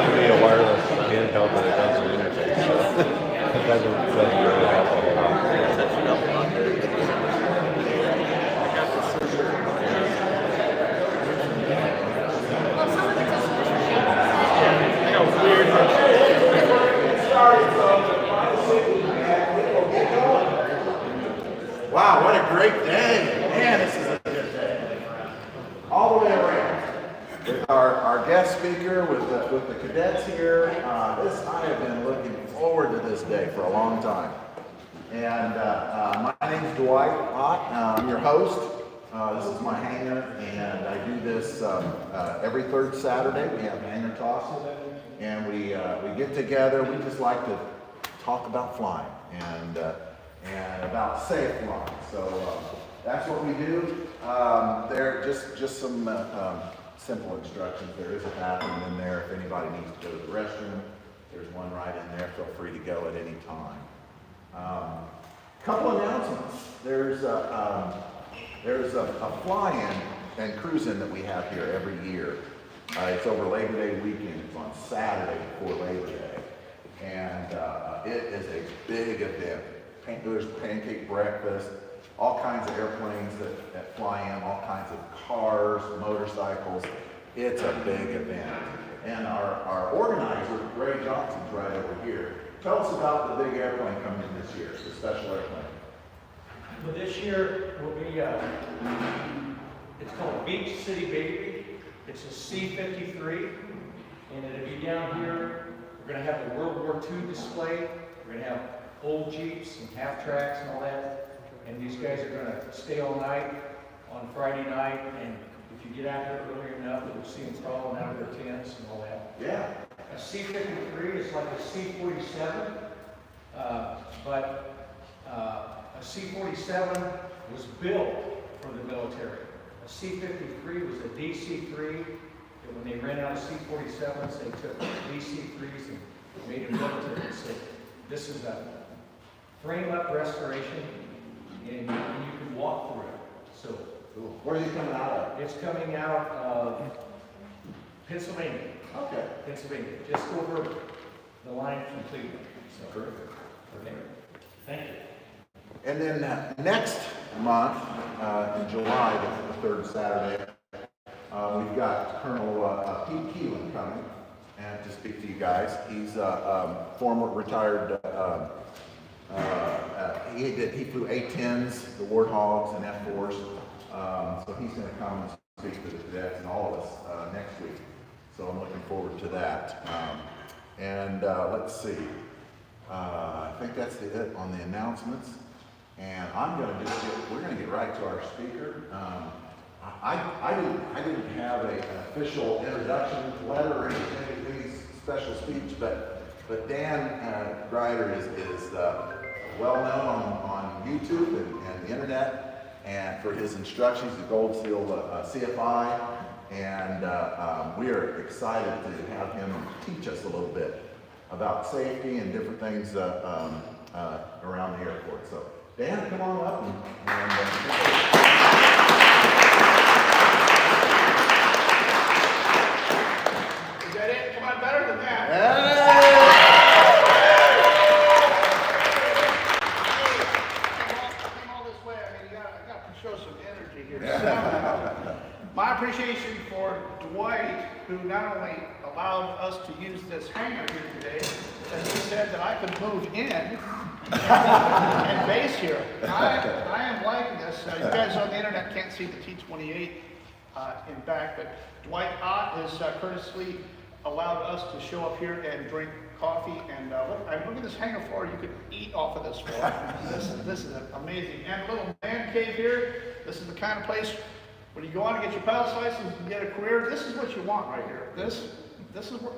to be a wireless handheld that it doesn't interface, so it doesn't really help a whole lot. Wow, what a great day. Man, this is a good day. All the way around. With our guest speaker, with the cadets here, I have been looking forward to this day for a long time. And my name's Dwight Ott. I'm your host. This is my hangar, and I do this every third Saturday. We have hangar tosses, and we get together. We just like to talk about flying and about safe flying. So that's what we do. There just some simple instructions. There is a bathroom in there. If anybody needs to go to the restroom, there's one right in there. Feel free to go at any time. Couple announcements. There's a fly-in and cruise-in that we have here every year. It's over Labor Day weekend. It's on Saturday before Labor Day, and it is a big event. There's pancake breakfast, all kinds of airplanes that fly in, all kinds of cars, motorcycles. It's a big event. And our organizer, Ray Johnson's right over here. Tell us about the big airplane coming in this year, the special airplane. Well, this year will be, it's called Beach City Baby. It's a C-53, and it'll be down here. We're going to have a World War II display. We're going to have old Jeeps and half tracks and all that. And these guys are going to stay all night on Friday night. And if you get out here early enough, you'll see them crawling out of their tents and all that. Yeah. A C-53 is like a C-47, but a C-47 was built for the military. A C-53 was a DC-3. And when they ran out of C-47s, they took DC-3s and made them military. So this is a frame-up restoration, and you can walk through it. So Cool. Where's it coming out of? it's coming out of Pennsylvania. Okay. Pennsylvania, just over the line from Cleveland. So, Perfect. okay. Thank you. And then next month, in July, the third Saturday, we've got Colonel Pete Keelan coming and to speak to you guys. He's a former retired. He flew A-10s, the Warthogs, and F-4s. So he's going to come and speak to the cadets and all of us next week. So I'm looking forward to that. Let's see. I think that's it on the announcements. And we're going to get right to our speaker. I didn't have an official introduction letter or any special speech, but Dan Gryder is well known on YouTube and the internet, and for his instructions, the Gold Seal CFI, and we are excited to have him teach us a little bit about safety and different things around the airport. So, Dan, come on up Is that it? Come on, better than that. Came all this way. I mean, I got to show some energy here. So, my appreciation for Dwight, who not only allowed us to use this hangar here today, but he said that I could move in and base here. I am liking this. You guys on the internet can't see the T-28 in back, but Dwight Ott has courteously allowed us to show up here and drink coffee. And look at this hangar floor. You could eat off of this floor. This is amazing. And a little man cave here. This is the kind of place when you go on to get your pilot's license and get a career. This is what you want right here. This is where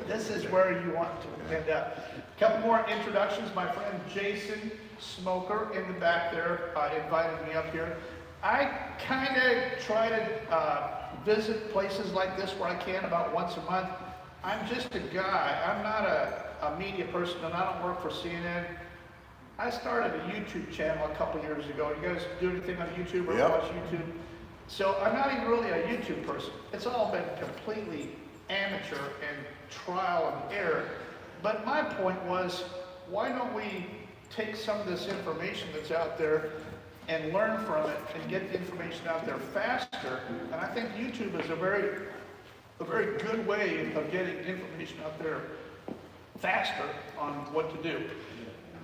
this is where you want to end up. A couple more introductions. My friend Jason Smoker in the back there invited me up here. I kind of try to visit places like this where I can about once a month. I'm just a guy. I'm not a media person, and I don't work for CNN. I started a YouTube channel a couple years ago. You guys do anything on YouTube or watch YouTube? So I'm not even really a YouTube person. It's all been completely amateur and trial and error. But my point was, why don't we take some of this information that's out there and learn from it and get the information out there faster? And I think YouTube is a very good way of getting information out there faster on what to do.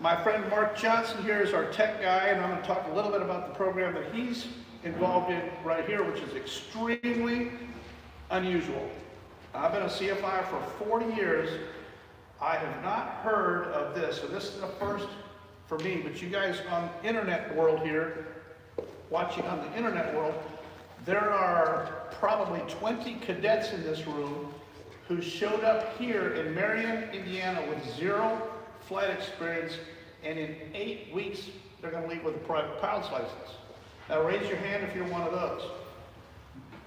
My friend Mark Johnson here is our tech guy, and I'm going to talk a little bit about the program that he's involved in right here, which is extremely unusual. I've been a CFI for 40 years. I have not heard of this, so this is the first for me, but you guys on internet world here, watching on the internet world, there are probably 20 cadets in this room who showed up here in Marion, Indiana with 0 flight experience, and in 8 weeks, they're going to leave with a private pilot's license. Now raise your hand if you're one of those.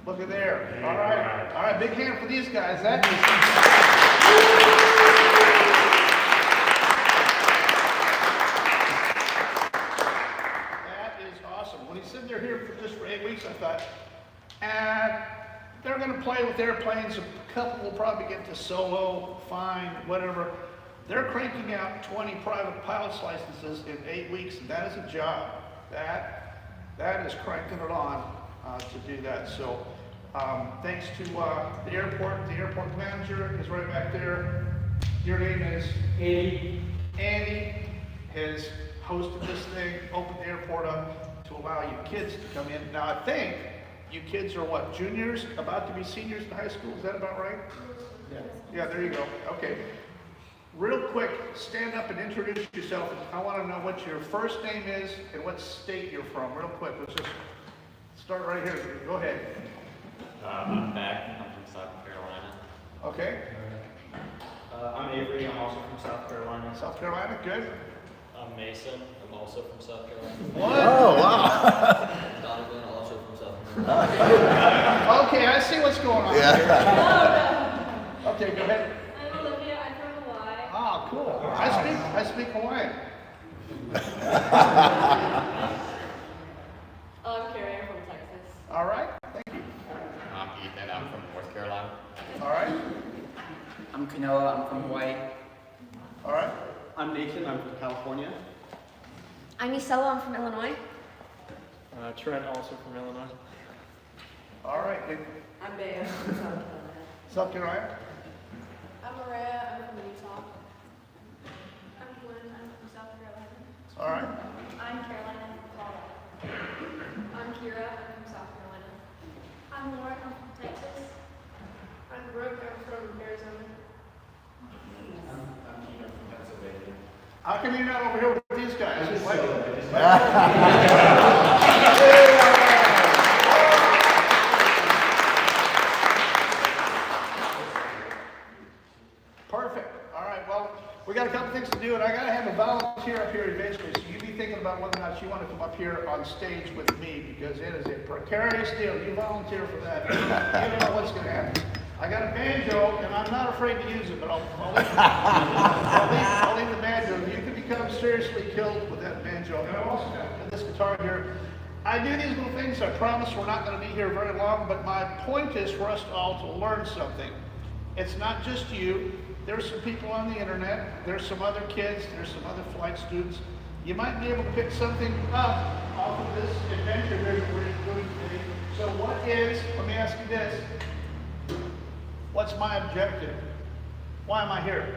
Look at there. All right, big hand for these guys. That is awesome. When he said they're here for 8 weeks, I thought, they're going to play with airplanes. A couple will probably get to solo, fine, whatever. They're cranking out 20 private pilot's licenses in 8 weeks, and that is a job. That is cranking it on to do that. So thanks to the airport manager is right back there. Your name is? Andy. Andy has hosted this thing, opened the airport up to allow you kids to come in. Now I think you kids are what, juniors, about to be seniors in high school, is that about right? Yeah, there you go, okay. Real quick, stand up and introduce yourself. I want to know what your first name is and what state you're from, real quick. Let's just start right here, go ahead. I'm Mac, I'm from South Carolina. Okay. I'm Avery, I'm also from South Carolina. South Carolina, good. I'm Mason, I'm also from South Carolina. What? Oh, wow. Donovan, also from South Carolina. Okay, I see what's going on Yeah. here. Okay, go ahead. I'm Olivia, I'm from Hawaii. Ah, cool. I speak Hawaiian. I'm Carrie, I'm from Texas. All right, thank you. I'm Ethan, I'm from North Carolina. All right, I'm Kanoa, I'm from Hawaii. all right. I'm Nathan, I'm from California. I'm Isela, I'm from Illinois. Trent, also from Illinois. All right, I'm Bea, I'm from South Carolina. South Carolina. I'm Maria, I'm from Utah. I'm Gwen, I'm from South Carolina. All right. I'm Caroline, I'm from Colorado. I'm Kira, I'm from South Carolina. I'm Lauren, I'm from Texas. I'm Brooke, I'm from Arizona. How come you're not over here with these guys? Perfect. All right, well, we got a couple things to do, and I got to have a volunteer up here eventually, so you be thinking about whether or not you want to come up here on stage with me, because it is a precarious deal. You volunteer for that. You don't know what's going to happen. I got a banjo, and I'm not afraid to use it, but I'll leave the banjo. You can become seriously killed with that banjo. And I also got this guitar here. I do these little things. I promise we're not going to be here very long, but my point is for us all to learn something. It's not just you. There's some people on the internet. There's some other kids. There's some other flight students. You might be able to pick something up off of this adventure here that we're doing today. So let me ask you this. What's my objective? Why am I here?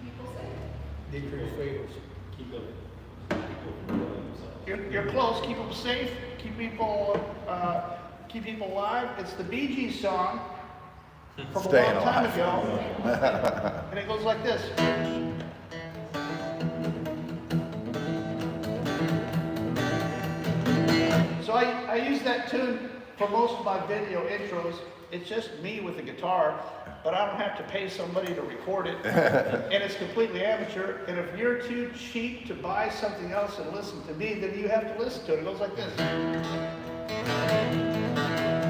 People say. Decrease favors. You're close. Keep them safe. Keep people alive. It's the Bee Gees song from Staying a long time alive. ago, and it goes like this. So I use that tune for most of my video intros. It's just me with a guitar, but I don't have to pay somebody to record it, and it's completely amateur. And if you're too cheap to buy something else and listen to me, then you have to listen to it. It goes like this.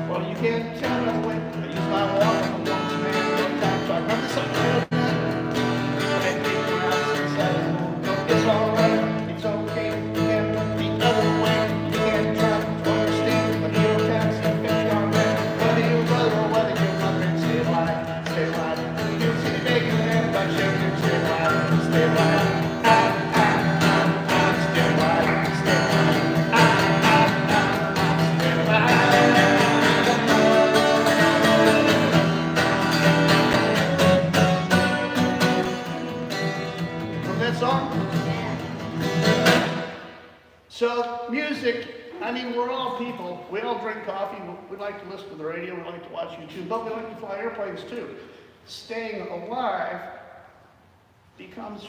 Well, you can't tell me when I use my walk from one to many one time. So I remember something. It's alright, it's okay, you can the other way. You can't try to understand, but you don't have to fix your man. Whether you brother or whether you're mother and say why. So music, I mean, we're all people. We all drink coffee. We like to listen to the radio. We like to watch YouTube, but we like to fly airplanes too. Staying alive becomes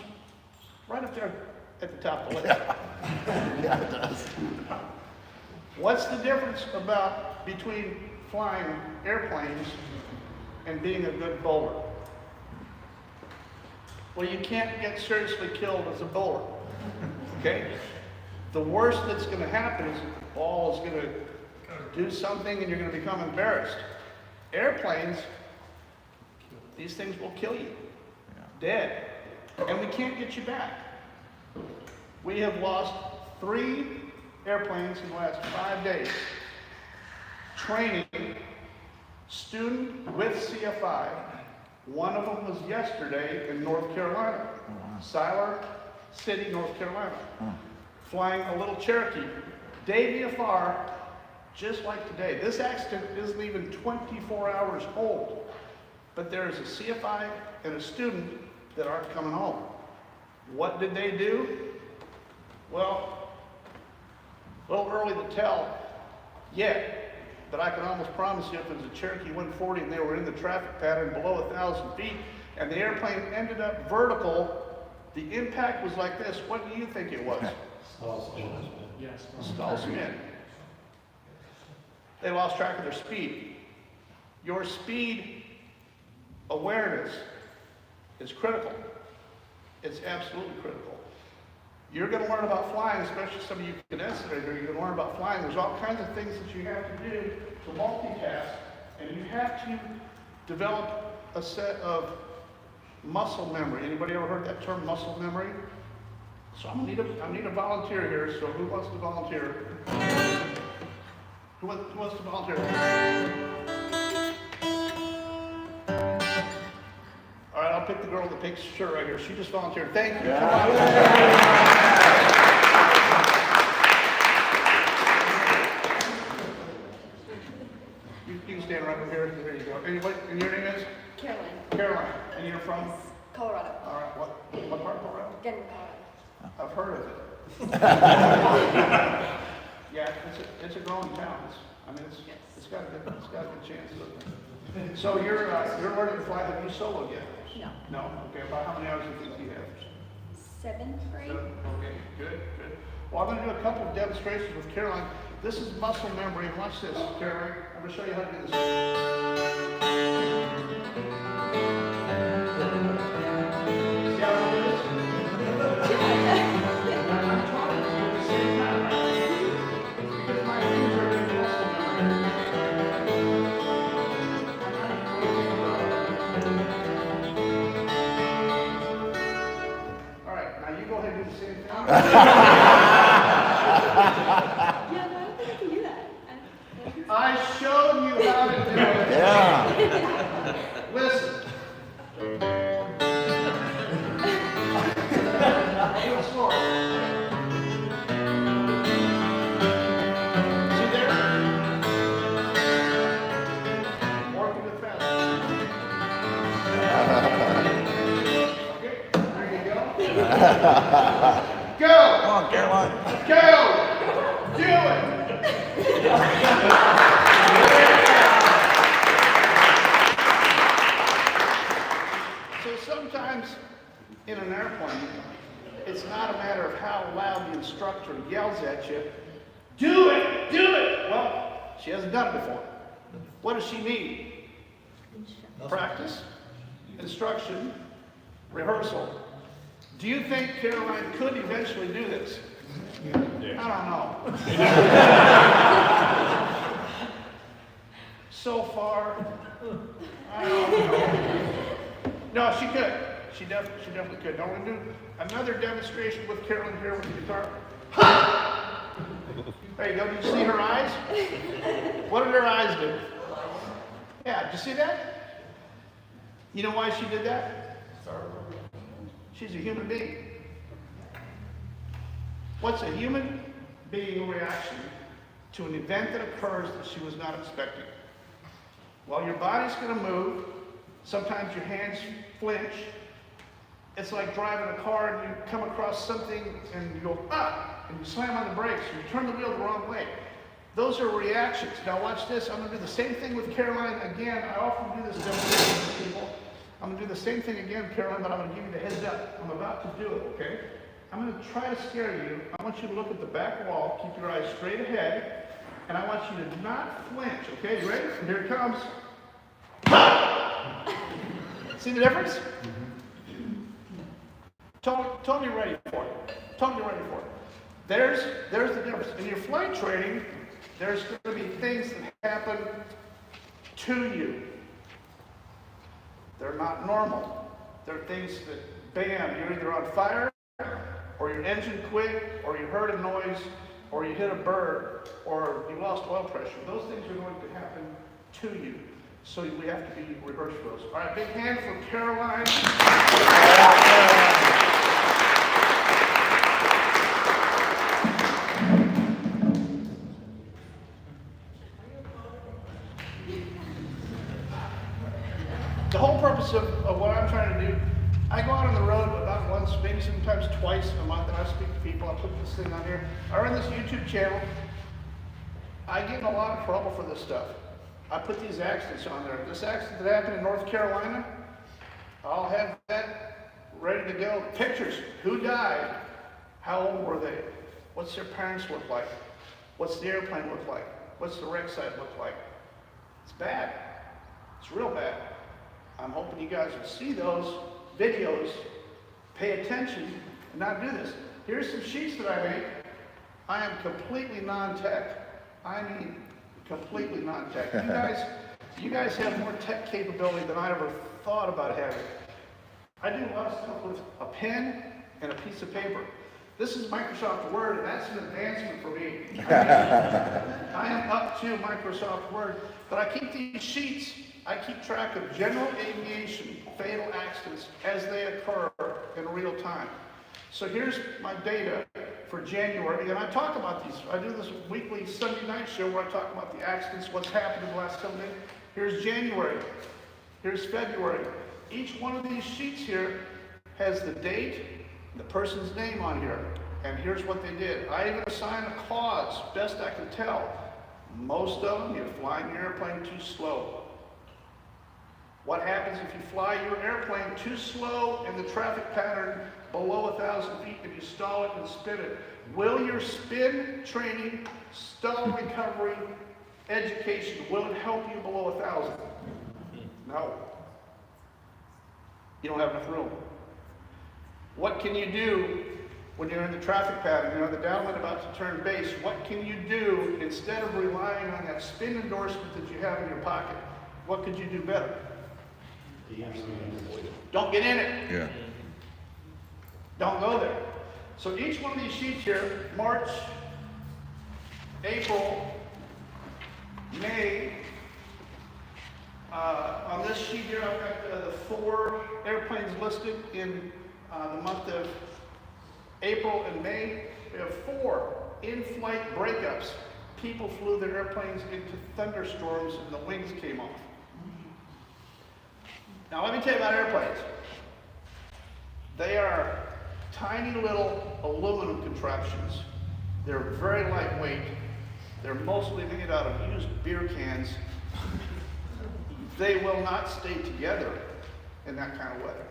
right up there at the top of the list. Yeah, it does. What's the difference between flying airplanes and being a good bowler? Well, you can't get seriously killed as a bowler, okay? The worst that's going to happen is the ball is going to do something and you're going to become embarrassed. Airplanes, these things will kill you, dead, and we can't get you back. We have lost 3 airplanes in the last 5 days. Training, student with CFI. One of them was yesterday in North Carolina, Siler City, North Carolina, flying a little Cherokee. Day VFR, just like today. This accident isn't even 24 hours old, but there is a CFI and a student that aren't coming home. What did they do? Well, a little early to tell yet, but I can almost promise you if it was a Cherokee 140 and they were in the traffic pattern below 1,000 feet and the airplane ended up vertical, the impact was like this. What do you think it was? Stall spin. They lost track of their speed. Your speed awareness is critical. It's absolutely critical. You're going to learn about flying, especially some of you cadets that are here. You're going to learn about flying. There's all kinds of things that you have to do to multitask, and you have to develop a set of muscle memory. Anybody ever heard that term, muscle memory? So I need a volunteer here. So who wants to volunteer? Who wants to volunteer? All right, I'll pick the girl with the pink shirt right here. She just volunteered. Thank you. You can stand right over here. There you go. Anybody? And your name is? Caroline. Caroline. And you're from? Colorado. All right. What part of Colorado? Denver, Colorado. I've heard of it. Yeah, it's a growing town. It's got a good chance. So you're learning to fly. Have you soloed yet? No. No. Okay. About how many hours do you think you have? 7 or 8. Okay. Good. Well, I'm going to do a couple of demonstrations with Caroline. This is muscle memory. Watch this, Caroline. I'm going to show you how to do this. See how I do this? I'm talking to you at the same time, right? Because my fingers are in muscle memory. All right, now you go ahead and do the same thing. Yeah, no, I don't think I can do that. I showed you how to do it. Yeah. Listen. Do it slower. See there? Working it fast. Okay, there you go. Go! Come on, Caroline. Go! Do it! So sometimes in an airplane, it's not a matter of how loud the instructor yells at you. Do it! Do it! Well, she hasn't done it before. What does she need? Practice, instruction, rehearsal. Do you think Caroline could eventually do this? I don't know. So far, I don't know. No, she could. She definitely could. Now we're going to do another demonstration with Caroline here with the guitar. Ha! There you go. Did you see her eyes? What did her eyes do? Yeah, did you see that? You know why she did that? She's a human being. What's a human being reaction to an event that occurs that she was not expecting? Well, your body's going to move. Sometimes your hands flinch. It's like driving a car and you come across something and you go, ah! and you slam on the brakes, or you turn the wheel the wrong way. Those are reactions. Now watch this. I'm going to do the same thing with Caroline again. I often do this to people. I'm going to do the same thing again, Caroline, but I'm going to give you the heads up. I'm about to do it, okay? I'm going to try to scare you. I want you to look at the back wall, keep your eyes straight ahead, and I want you to not flinch, okay? You ready? Here it comes. See the difference? Tell me you're ready for it. Tell me you're ready for it. There's the difference. In your flight training, there's going to be things that happen to you. They're not normal. They're things that, bam, you're either on fire, or your engine quit, or you heard a noise, or you hit a bird, or you lost oil pressure. Those things are going to happen to you. So we have to be rehearsed for those. All right, big hand for Caroline. The whole purpose of what I'm trying to do, I go out on the road about once, maybe sometimes twice a month, and I speak to people. I put this thing on here. I run this YouTube channel. I get in a lot of trouble for this stuff. I put these accidents on there. This accident that happened in North Carolina, I'll have that ready to go. Pictures, who died, how old were they, what's their parents look like, what's the airplane look like, what's the wreck site look like. It's bad. It's real bad. I'm hoping you guys will see those videos, pay attention, and not do this. Here's some sheets that I make. I am completely non-tech. I mean, completely non-tech. You guys have more tech capability than I ever thought about having. I do a lot of stuff with a pen and a piece of paper. This is Microsoft Word, and that's an advancement for me. I am up to Microsoft Word, but I keep these sheets. I keep track of general aviation fatal accidents as they occur in real time. So here's my data for January, and I talk about these. I do this weekly Sunday night show where I talk about the accidents, what's happened in the last couple days. Here's January. Here's February. Each one of these sheets here has the date, the person's name on here, and here's what they did. I even assign a cause, best I can tell. Most of them, you're flying your airplane too slow. What happens if you fly your airplane too slow in the traffic pattern below 1,000 feet and you stall it and spin it? Will your spin training, stall recovery, education, will it help you below 1,000? No. You don't have enough room. What can you do when you're in the traffic pattern? You know, the downwind about to turn base. What can you do instead of relying on that spin endorsement that you have in your pocket? What could you do better? Don't get in it. Yeah. Don't go there. So each one of these sheets here, March, April, May, on this sheet here, I've got the 4 airplanes listed in the month of April and May. We have 4 in-flight breakups. People flew their airplanes into thunderstorms and the wings came off. Now let me tell you about airplanes. They are tiny little aluminum contraptions. They're very lightweight. They're mostly made out of used beer cans. They will not stay together in that kind of weather.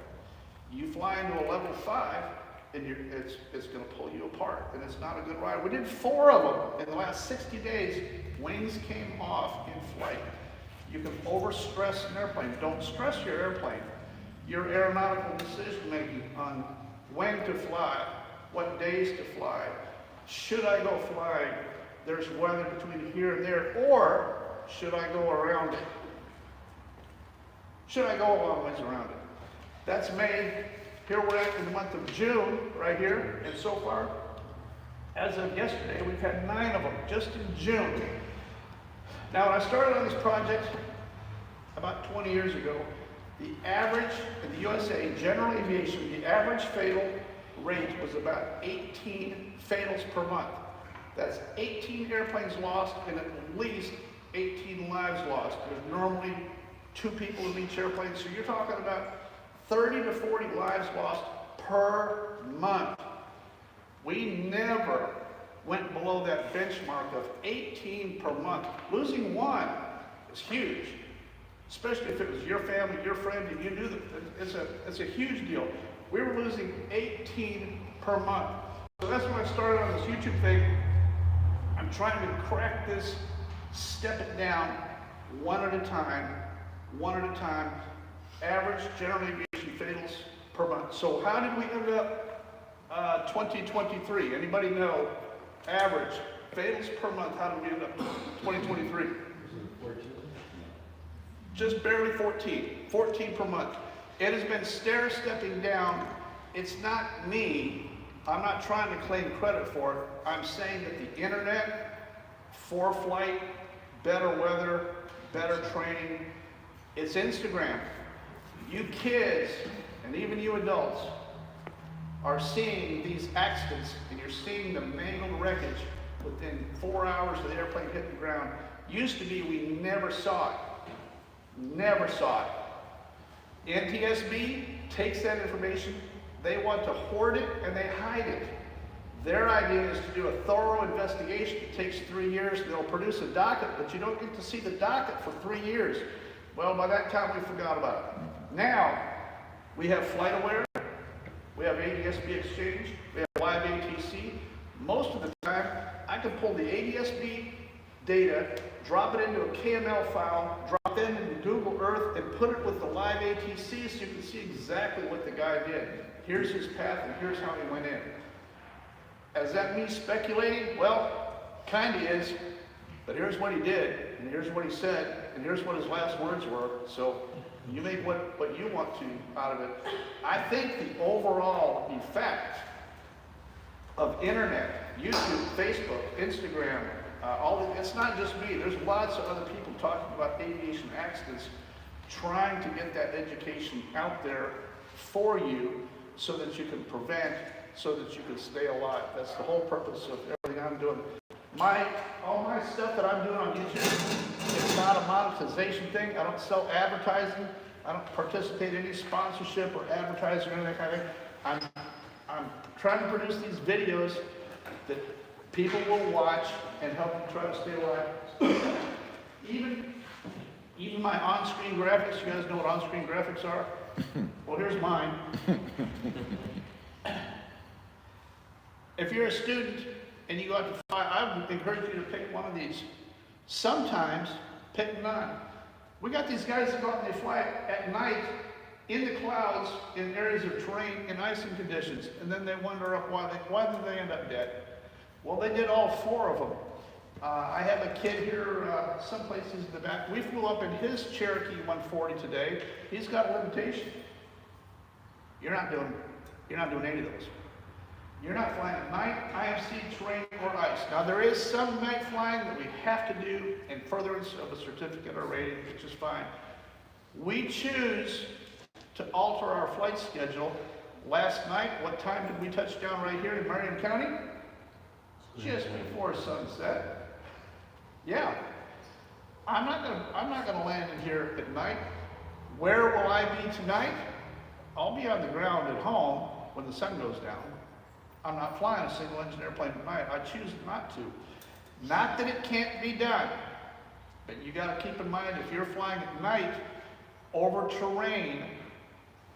You fly into a level 5 and it's going to pull you apart, and it's not a good ride. We did 4 of them in the last 60 days. Wings came off in flight. You can overstress an airplane. Don't stress your airplane. Your aeronautical decision making on when to fly, what days to fly, should I go flying? There's weather between here and there, or should I go around it? Should I go a long ways around it? That's May. Here we're at in the month of June, right here, and so far, as of yesterday, we've had 9 of them just in June. Now, when I started on this project about 20 years ago, the average in the USA, general aviation, the average fatal rate was about 18 fatals per month. That's 18 airplanes lost and at least 18 lives lost. There's normally 2 people in each airplane, so you're talking about 30 to 40 lives lost per month. We never went below that benchmark of 18 per month. Losing one is huge, especially if it was your family, your friend, and you knew that it's a huge deal. We were losing 18 per month. So that's when I started on this YouTube thing. I'm trying to crack this, step it down one at a time, average general aviation fatals per month. So how did we end up 2023? Anybody know average fatals per month? How did we end up 2023? Just barely 14 per month. It has been stair-stepping down. It's not me. I'm not trying to claim credit for it. I'm saying that the internet, ForeFlight, better weather, better training, it's Instagram. You kids, and even you adults, are seeing these accidents, and you're seeing the mangled wreckage within 4 hours of the airplane hitting the ground. Used to be, we never saw it. Never saw it. NTSB takes that information, they want to hoard it and they hide it. Their idea is to do a thorough investigation. It takes 3 years, they'll produce a docket, but you don't get to see the docket for 3 years. Well, by that time we forgot about it. Now, we have FlightAware, we have ADSB Exchange, we have Live ATC. Most of the time, I can pull the ADSB data, drop it into a KML file, drop it into Google Earth, and put it with the Live ATC so you can see exactly what the guy did. Here's his path, and here's how he went in. Is that me speculating? Well, kind of is, but here's what he did, and here's what he said, and here's what his last words were, so you make what you want to out of it. I think the overall effect of internet, YouTube, Facebook, Instagram, it's not just me. There's lots of other people talking about aviation accidents, trying to get that education out there for you so that you can prevent, so that you can stay alive. That's the whole purpose of everything I'm doing. All my stuff that I'm doing on YouTube, it's not a monetization thing. I don't sell advertising. I don't participate in any sponsorship or advertising or anything like that. I'm trying to produce these videos that people will watch and help them try to stay alive. Even my on-screen graphics, you guys know what on-screen graphics are? Well, here's mine. If you're a student and you go out to fly, I would encourage you to pick one of these. Sometimes, pick none. We got these guys that go out and they fly at night in the clouds in areas of terrain in icing conditions, and then they wonder up why did they end up dead? Well, they did all 4 of them. I have a kid here, some places in the back. We flew up in his Cherokee 140 today. He's got a limitation. You're not doing any of those. You're not flying at night, IFC, terrain, or ice. Now, there is some night flying that we have to do in furtherance of a certificate or rating, which is fine. We choose to alter our flight schedule. Last night, what time did we touch down right here in Marion County? Just before sunset. Yeah. I'm not gonna land in here at night. Where will I be tonight? I'll be on the ground at home when the sun goes down. I'm not flying a single engine airplane tonight. I choose not to. Not that it can't be done, but you gotta keep in mind if you're flying at night over terrain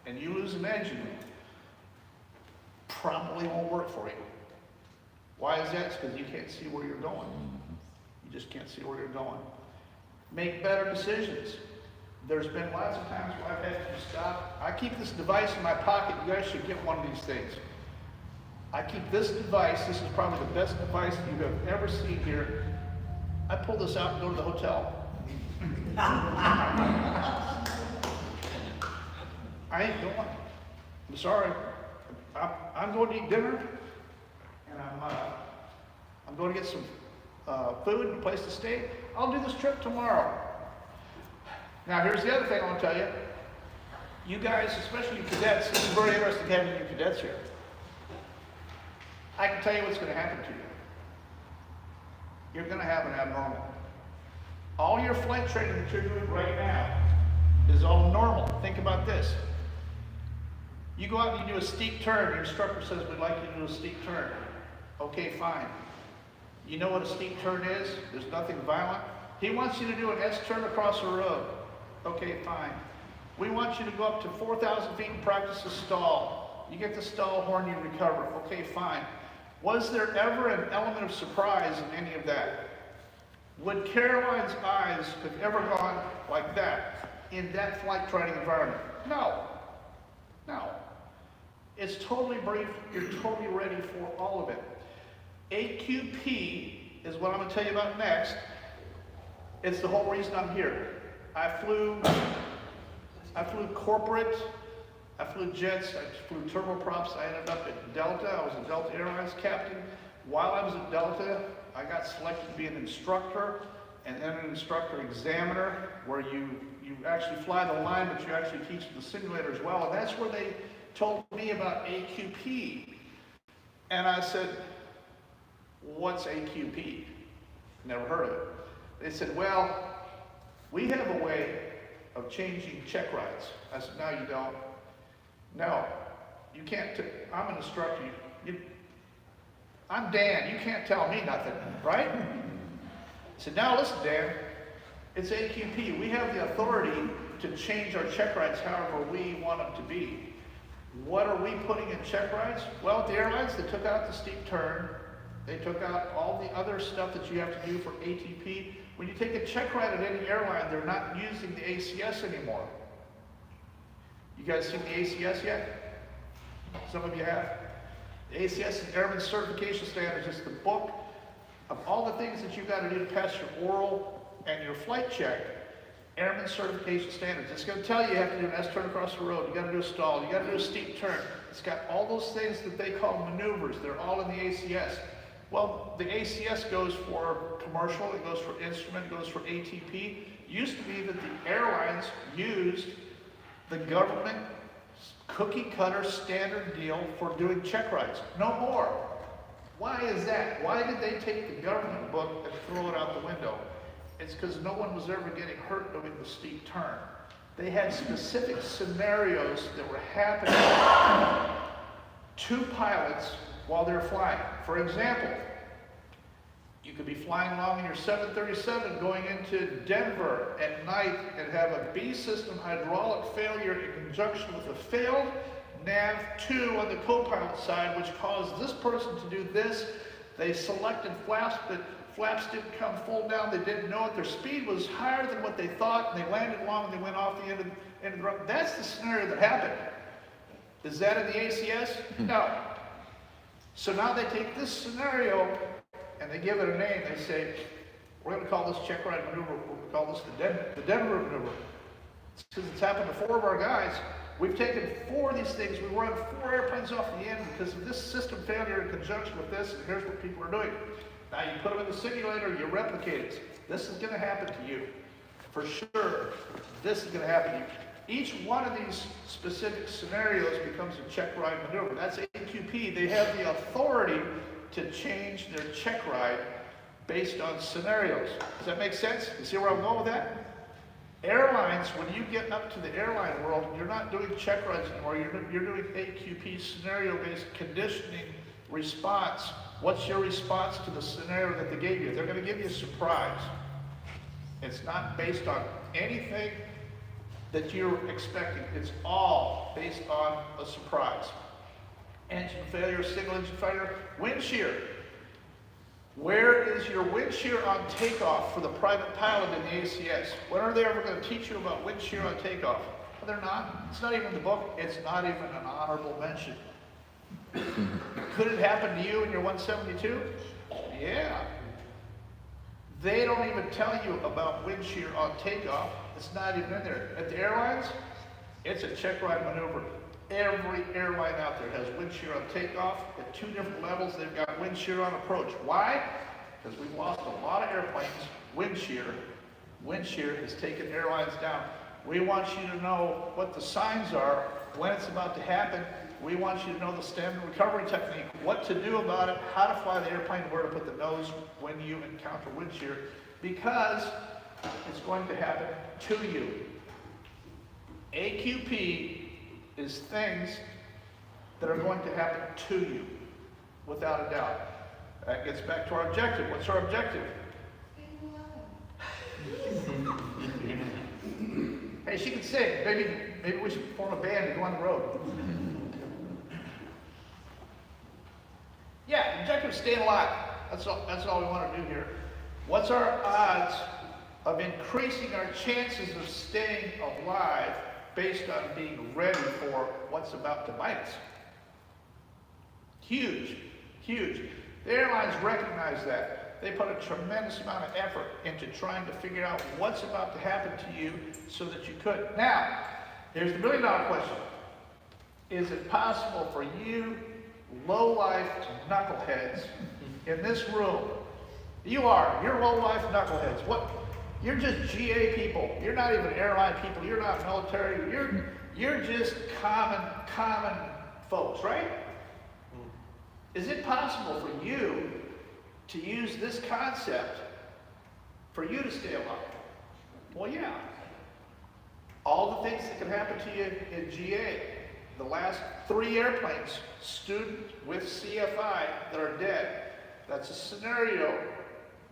and you lose an engine, probably won't work for you. Why is that? It's because you can't see where you're going. You just can't see where you're going. Make better decisions. There's been lots of times where I've had to stop. I keep this device in my pocket. You guys should get one of these things. I keep this device. This is probably the best device you have ever seen here. I pull this out and go to the hotel. I ain't going. I'm sorry. I'm going to eat dinner, and I'm going to get some food and a place to stay. I'll do this trip tomorrow. Now, here's the other thing I want to tell you. You guys, especially you cadets, this is very interesting having you cadets here. I can tell you what's going to happen to you. You're going to have an abnormal. All your flight training that you're doing right now is all normal. Think about this. You go out and you do a steep turn, your instructor says, we'd like you to do a steep turn. Okay, fine. You know what a steep turn is? There's nothing violent. He wants you to do an S-turn across a road. Okay, fine. We want you to go up to 4,000 feet and practice a stall. You get the stall horn, you recover. Okay, fine. Was there ever an element of surprise in any of that? Would Caroline's eyes have ever gone like that in that flight training environment? No. No. It's totally brief. You're totally ready for all of it. AQP is what I'm going to tell you about next. It's the whole reason I'm here. I flew corporate, I flew jets, I flew turboprops. I ended up at Delta. I was a Delta Airlines captain. While I was at Delta, I got selected to be an instructor and then an instructor examiner, where you actually fly the line, but you actually teach the simulator as well. And that's where they told me about AQP. And I said, what's AQP? Never heard of it. They said, well, we have a way of changing check rides. I said, no, you don't. No, you can't. I'm an instructor. I'm Dan. You can't tell me nothing, right? I said, now listen, Dan. It's AQP. We have the authority to change our check rides however we want them to be. What are we putting in check rides? Well, at the airlines, they took out the steep turn. They took out all the other stuff that you have to do for ATP. When you take a check ride at any airline, they're not using the ACS anymore. You guys seen the ACS yet? Some of you have. The ACS is Airman Certification Standards. It's the book of all the things that you've got to do to pass your oral and your flight check. Airman Certification Standards. It's going to tell you have to do an S-turn across the road. You got to do a stall. You got to do a steep turn. It's got all those things that they call maneuvers. They're all in the ACS. Well, the ACS goes for commercial, it goes for instrument, it goes for ATP. It used to be that the airlines used the government cookie cutter standard deal for doing check rides. No more. Why is that? Why did they take the government book and throw it out the window? It's because no one was ever getting hurt doing the steep turn. They had specific scenarios that were happening to pilots while they're flying. For example, you could be flying along in your 737 going into Denver at night and have a B system hydraulic failure in conjunction with a failed NAV2 on the co-pilot side, which caused this person to do this. They selected flaps, but flaps didn't come full down. They didn't know it. Their speed was higher than what they thought, and they landed long and they went off the end of the run. That's the scenario that happened. Is that in the ACS? No. So now they take this scenario and they give it a name. They say, we're going to call this check ride maneuver. We're going to call this the Denver maneuver. It's because it's happened to 4 of our guys. We've taken 4 of these things. We run 4 airplanes off the end because of this system failure in conjunction with this, and here's what people are doing. Now you put them in the simulator, you replicate it. This is going to happen to you. For sure, this is going to happen to you. Each one of these specific scenarios becomes a check ride maneuver. That's AQP. They have the authority to change their check ride based on scenarios. Does that make sense? You see where I'm going with that? Airlines, when you get up to the airline world, you're not doing check rides anymore. You're doing AQP, scenario-based conditioning response. What's your response to the scenario that they gave you? They're going to give you a surprise. It's not based on anything that you're expecting. It's all based on a surprise. Engine failure, single engine failure, wind shear. Where is your wind shear on takeoff for the private pilot in the ACS? When are they ever going to teach you about wind shear on takeoff? Well, they're not. It's not even in the book. It's not even an honorable mention. Could it happen to you in your 172? Yeah. They don't even tell you about wind shear on takeoff. It's not even in there. At the airlines, it's a check ride maneuver. Every airline out there has wind shear on takeoff. At 2 different levels, they've got wind shear on approach. Why? Because we've lost a lot of airplanes. Wind shear has taken airlines down. We want you to know what the signs are, when it's about to happen. We want you to know the standard recovery technique, what to do about it, how to fly the airplane, where to put the nose when you encounter wind shear, because it's going to happen to you. AQP is things that are going to happen to you, without a doubt. That gets back to our objective. What's our objective? Hey, she can sing. Maybe we should form a band and go on the road. Yeah, the objective is staying alive. That's all we want to do here. What's our odds of increasing our chances of staying alive based on being ready for what's about to bite us? Huge, huge. The airlines recognize that. They put a tremendous amount of effort into trying to figure out what's about to happen to you so that you could. Now, here's the million-dollar question. Is it possible for you low-life knuckleheads in this room? You're low-life knuckleheads. What? You're just GA people. You're not even airline people. You're not military. You're just common folks, right? Is it possible for you to use this concept for you to stay alive? Well, yeah. All the things that can happen to you in GA, the last 3 airplanes, students with CFI that are dead, that's a scenario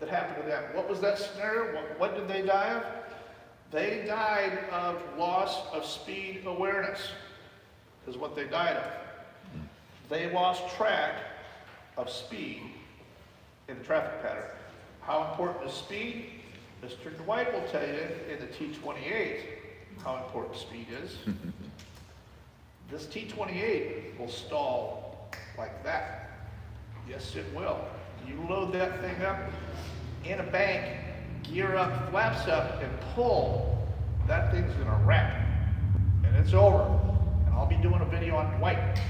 that happened to them. What was that scenario? What did they die of? They died of loss of speed awareness, is what they died of. They lost track of speed in the traffic pattern. How important is speed? Mr. Dwight will tell you in the T-28 how important speed is. This T-28 will stall like that. Yes, it will. You load that thing up in a bank, gear up, flaps up, and pull, that thing's gonna wrap. And it's over. And I'll be doing a video on Dwight.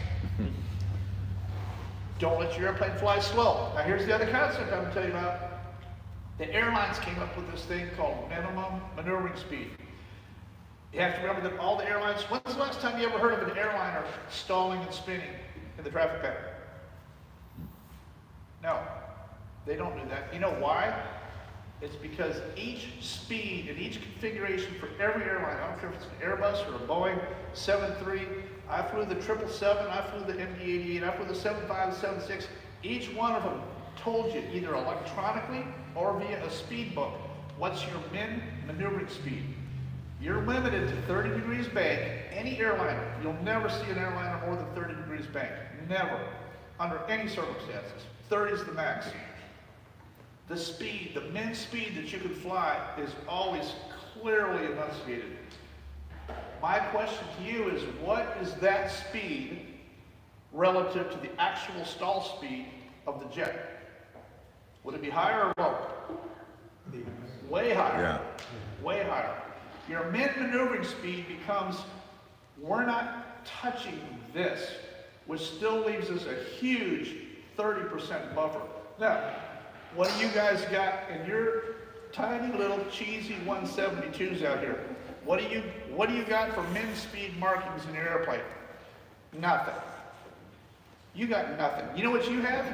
Don't let your airplane fly slow. Now here's the other concept I'm gonna tell you about. The airlines came up with this thing called minimum maneuvering speed. You have to remember that all the airlines, when's the last time you ever heard of an airliner stalling and spinning in the traffic pattern? No, they don't do that. You know why? It's because each speed and each configuration for every airline, I don't care if it's an Airbus or a Boeing 73, I flew the 777, I flew the MD-88, I flew the 75, the 76, each one of them told you either electronically or via a speed book, what's your min maneuvering speed. You're limited to 30 degrees bank. Any airliner, you'll never see an airliner more than 30 degrees bank. Never, under any circumstances. 30 is the max. The speed, the min speed that you can fly is always clearly enunciated. My question to you is, what is that speed relative to the actual stall speed of the jet? Would it be higher or lower? Way higher. Yeah. Way higher. Your min maneuvering speed becomes, we're not touching this, which still leaves us a huge 30% buffer. Now, what do you guys got in your tiny little cheesy 172s out here? What do you got for min speed markings in your airplane? Nothing. You got nothing. You know what you have?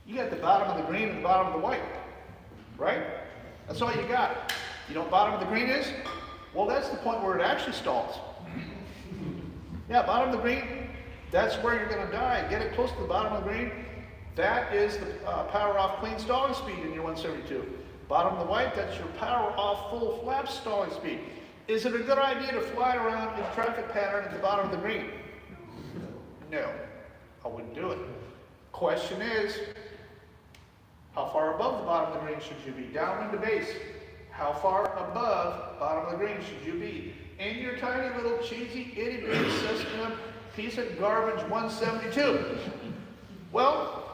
You got the bottom of the green and the bottom of the white, right? That's all you got. You know what bottom of the green is? Well, that's the point where it actually stalls. Yeah, bottom of the green, that's where you're gonna die. Get it close to the bottom of the green. That is the power off clean stalling speed in your 172. Bottom of the white, that's your power off full flap stalling speed. Is it a good idea to fly around in traffic pattern at the bottom of the green? No, I wouldn't do it. Question is, how far above the bottom of the green should you be? Downwind to base. How far above bottom of the green should you be? In your tiny little cheesy itty bitty Cessna piece of garbage 172. Well,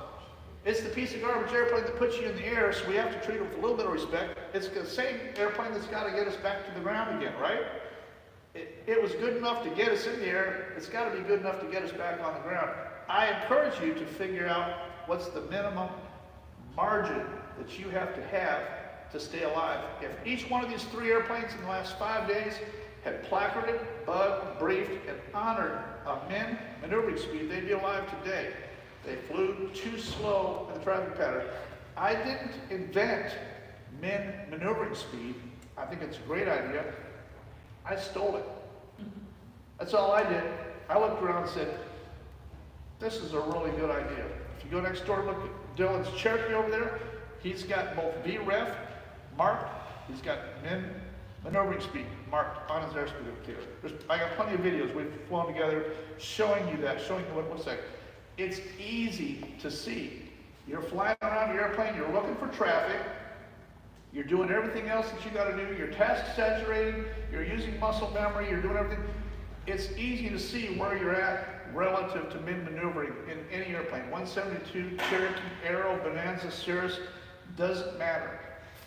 it's the piece of garbage airplane that puts you in the air, so we have to treat it with a little bit of respect. It's the same airplane that's got to get us back to the ground again, right? It was good enough to get us in the air. It's got to be good enough to get us back on the ground. I encourage you to figure out what's the minimum margin that you have to stay alive. If each one of these 3 airplanes in the last 5 days had placarded, bugged, briefed, and honored a min maneuvering speed, they'd be alive today. They flew too slow in the traffic pattern. I didn't invent min maneuvering speed. I think it's a great idea. I stole it. That's all I did. I looked around and said, this is a really good idea. If you go next door and look Dylan's Cherokee over there, he's got both VREF marked, he's got maneuvering speed marked on his airspeed indicator. I got plenty of videos we've flown together showing you that, showing you what it looks like. It's easy to see. You're flying around your airplane, you're looking for traffic, you're doing everything else that you got to do, you're task saturating, you're using muscle memory, you're doing everything. It's easy to see where you're at relative to mid-maneuvering in any airplane. 172, Cherokee, Arrow, Bonanza, Cirrus, doesn't matter.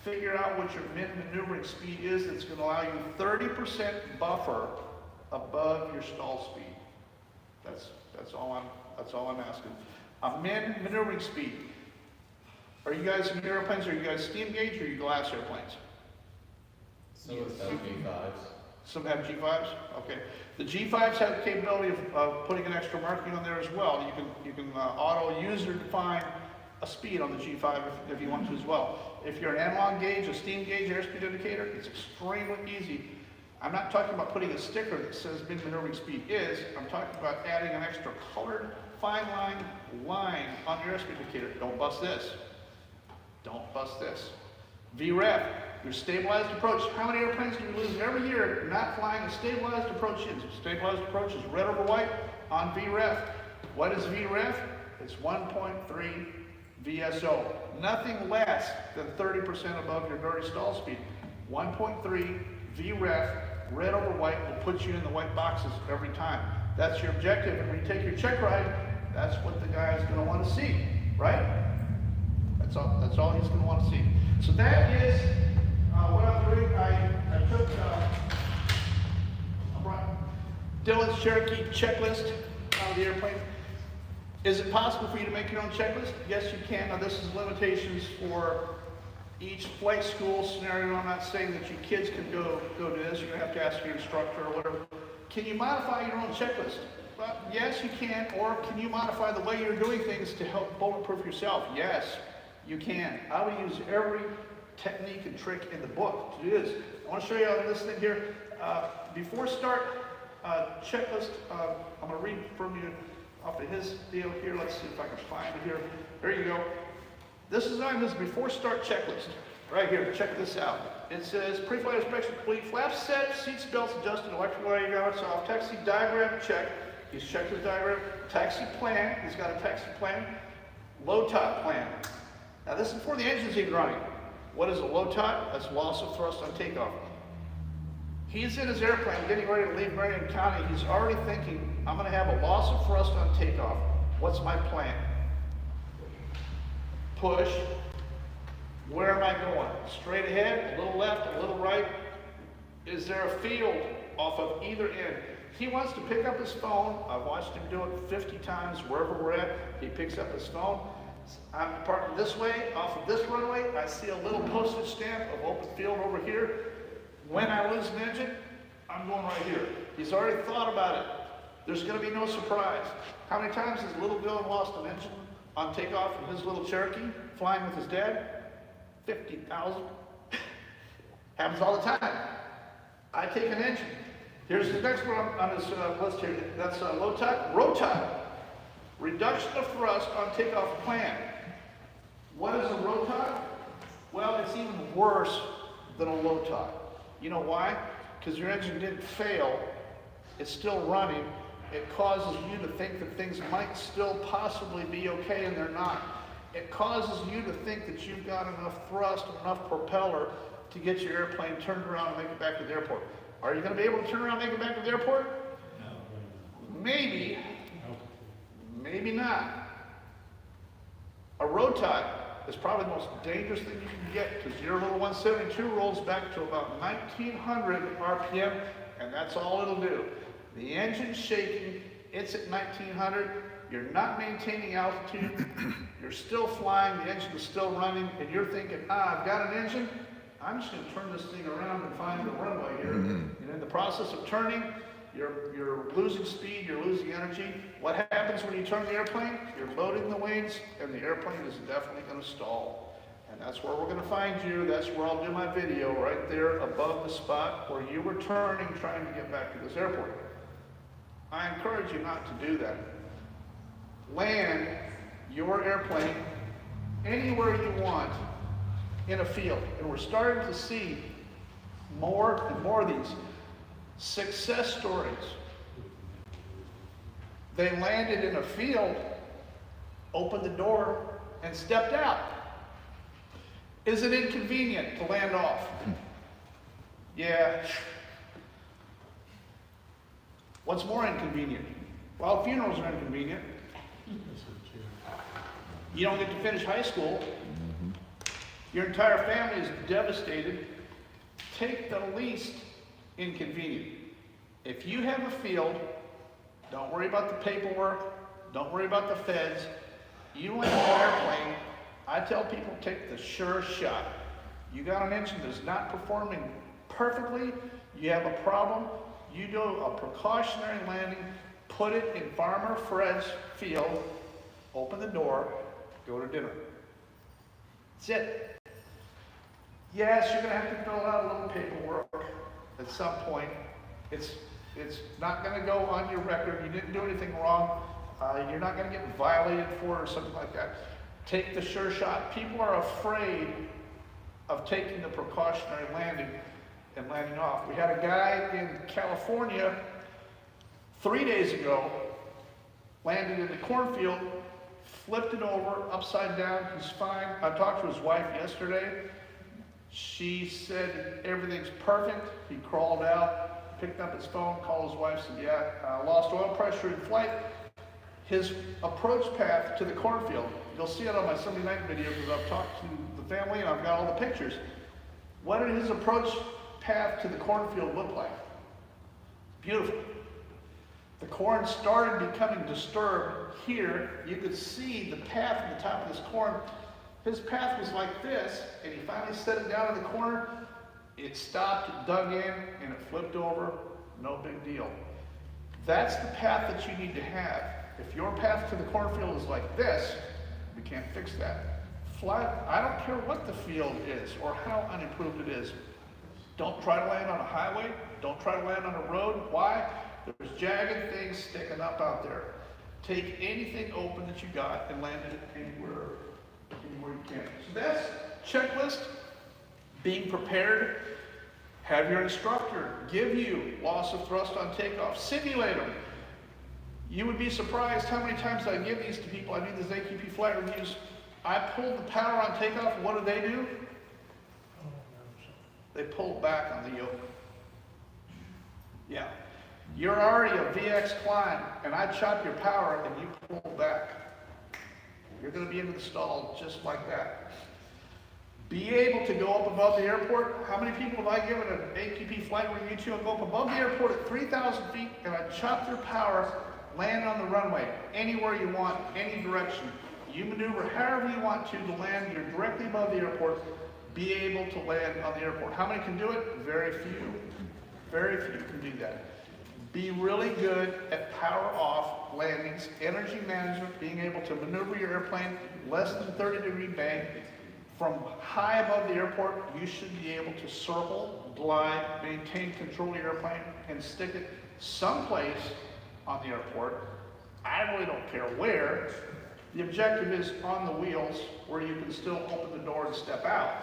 Figure out what your mid-maneuvering speed is that's going to allow you 30% buffer above your stall speed. That's all I'm asking. A mid-maneuvering speed. Are you guys in your airplanes? Are you guys steam gauge or are you glass airplanes? Some of them G5s. Some have G5s? Okay. The G5s have the capability of putting an extra marking on there as well. You can auto user define a speed on the G5 if you want to as well. If you're an analog gauge, a steam gauge airspeed indicator, it's extremely easy. I'm not talking about putting a sticker that says mid-maneuvering speed is. I'm talking about adding an extra colored fine line on your airspeed indicator. Don't bust this. Don't bust this. VREF, your stabilized approach. How many airplanes do we lose every year not flying a stabilized approach in? Stabilized approach is red over white on VREF. What is VREF? It's 1.3 VSO. Nothing less than 30% above your dirty stall speed. 1.3 VREF, red over white, will put you in the white boxes every time. That's your objective. And when you take your check ride, that's what the guy is going to want to see, right? That's all he's going to want to see. So that is what I'm doing. I took I brought Dylan's Cherokee checklist out of the airplane. Is it possible for you to make your own checklist? Yes, you can. Now, this is limitations for each flight school scenario. I'm not saying that you kids can go do this. You're going to have to ask your instructor or whatever. Can you modify your own checklist? Well, yes, you can. Or can you modify the way you're doing things to help bulletproof yourself? Yes, you can. I would use every technique and trick in the book to do this. I want to show you on this thing here. Before start checklist, I'm going to read from you off of his deal here. Let's see if I can find it here. There you go. This is on his before start checklist. Right here, check this out. It says pre-flight inspection complete, flaps set, seats, belts adjusted, electrical avionics off, taxi diagram check. He's checked his diagram. Taxi plan, he's got a taxi plan. Low top plan. Now this is before the engine's even running. What is a low top? That's loss of thrust on takeoff. He's in his airplane getting ready to leave Marion County. He's already thinking, I'm going to have a loss of thrust on takeoff. What's my plan? Push. Where am I going? Straight ahead, a little left, a little right? Is there a field off of either end? He wants to pick up his phone. I've watched him do it 50 times wherever we're at. He picks up his phone. I'm parking this way, off of this runway. I see a little postage stamp of open field over here. When I lose an engine, I'm going right here. He's already thought about it. There's going to be no surprise. How many times has little Dylan lost an engine on takeoff from his little Cherokee, flying with his dad? 50,000. Happens all the time. I take an engine. Here's the next one on this list here. That's low tide, rotide. Reduction of thrust on takeoff plan. What is a rotide? Well, it's even worse than a low tide. You know why? Because your engine didn't fail. It's still running. It causes you to think that things might still possibly be okay, and they're not. It causes you to think that you've got enough thrust, enough propeller to get your airplane turned around and make it back to the airport. Are you going to be able to turn around and make it back to the airport? No. Maybe. Maybe not. A rotide is probably the most dangerous thing you can get because your little 172 rolls back to about 1900 RPM, and that's all it'll do. The engine's shaking, it's at 1900, you're not maintaining altitude, you're still flying, the engine is still running, and you're thinking, I've got an engine, I'm just going to turn this thing around and find the runway here. And in the process of turning, you're losing speed, you're losing energy. What happens when you turn the airplane? You're loading the wings, and the airplane is definitely going to stall. And that's where we're going to find you. That's where I'll do my video, right there above the spot where you were turning, trying to get back to this airport. I encourage you not to do that. Land your airplane anywhere you want in a field. And we're starting to see more and more of these success stories. They landed in a field, opened the door, and stepped out. Is it inconvenient to land off? Yeah. What's more inconvenient? Well, funerals are inconvenient. You don't get to finish high school. Your entire family is devastated. Take the least inconvenient. If you have a field, don't worry about the paperwork. Don't worry about the feds. You land an airplane, I tell people take the sure shot. You got an engine that's not performing perfectly, you have a problem, you do a precautionary landing, put it in Farmer Fred's field, open the door, go to dinner. That's it. Yes, you're gonna have to fill out a little paperwork at some point. It's not gonna go on your record, you didn't do anything wrong, you're not gonna get violated for it or something like that. Take the sure shot. People are afraid of taking the precautionary landing and landing off. We had a guy in California 3 days ago, landed in the cornfield, flipped it over upside down, he's fine. I talked to his wife yesterday. She said everything's perfect. He crawled out, picked up his phone, called his wife, said, yeah, lost oil pressure in flight. His approach path to the cornfield, you'll see it on my Sunday night video because I've talked to the family and I've got all the pictures. What did his approach path to the cornfield look like? Beautiful. The corn started becoming disturbed here. You could see the path at the top of this corn. His path was like this, and he finally set it down in the corner. It stopped, it dug in, and it flipped over. No big deal. That's the path that you need to have. If your path to the cornfield is like this, we can't fix that. Flat, I don't care what the field is or how unimproved it is. Don't try to land on a highway. Don't try to land on a road. Why? There's jagged things sticking up out there. Take anything open that you got and land it anywhere you can. So that's checklist. Being prepared. Have your instructor give you loss of thrust on takeoff. Simulate them. You would be surprised how many times I give these to people. I do these AQP flight reviews. I pulled the power on takeoff. What do? They pull back on the yoke. Yeah. You're already a VX climb, and I chop your power, and you pull back. You're going to be into the stall just like that. Be able to go up above the airport. How many people have I given an AQP flight review to and go up above the airport at 3,000 feet, and I chop their power, land on the runway, anywhere you want, any direction. You maneuver however you want to land. You're directly above the airport. Be able to land on the airport. How many can do it? Very few. Very few can do that. Be really good at power off landings, energy management, being able to maneuver your airplane less than 30-degree bank. From high above the airport, you should be able to circle, glide, maintain control of your airplane, and stick it someplace on the airport. I really don't care where. The objective is on the wheels where you can still open the door and step out.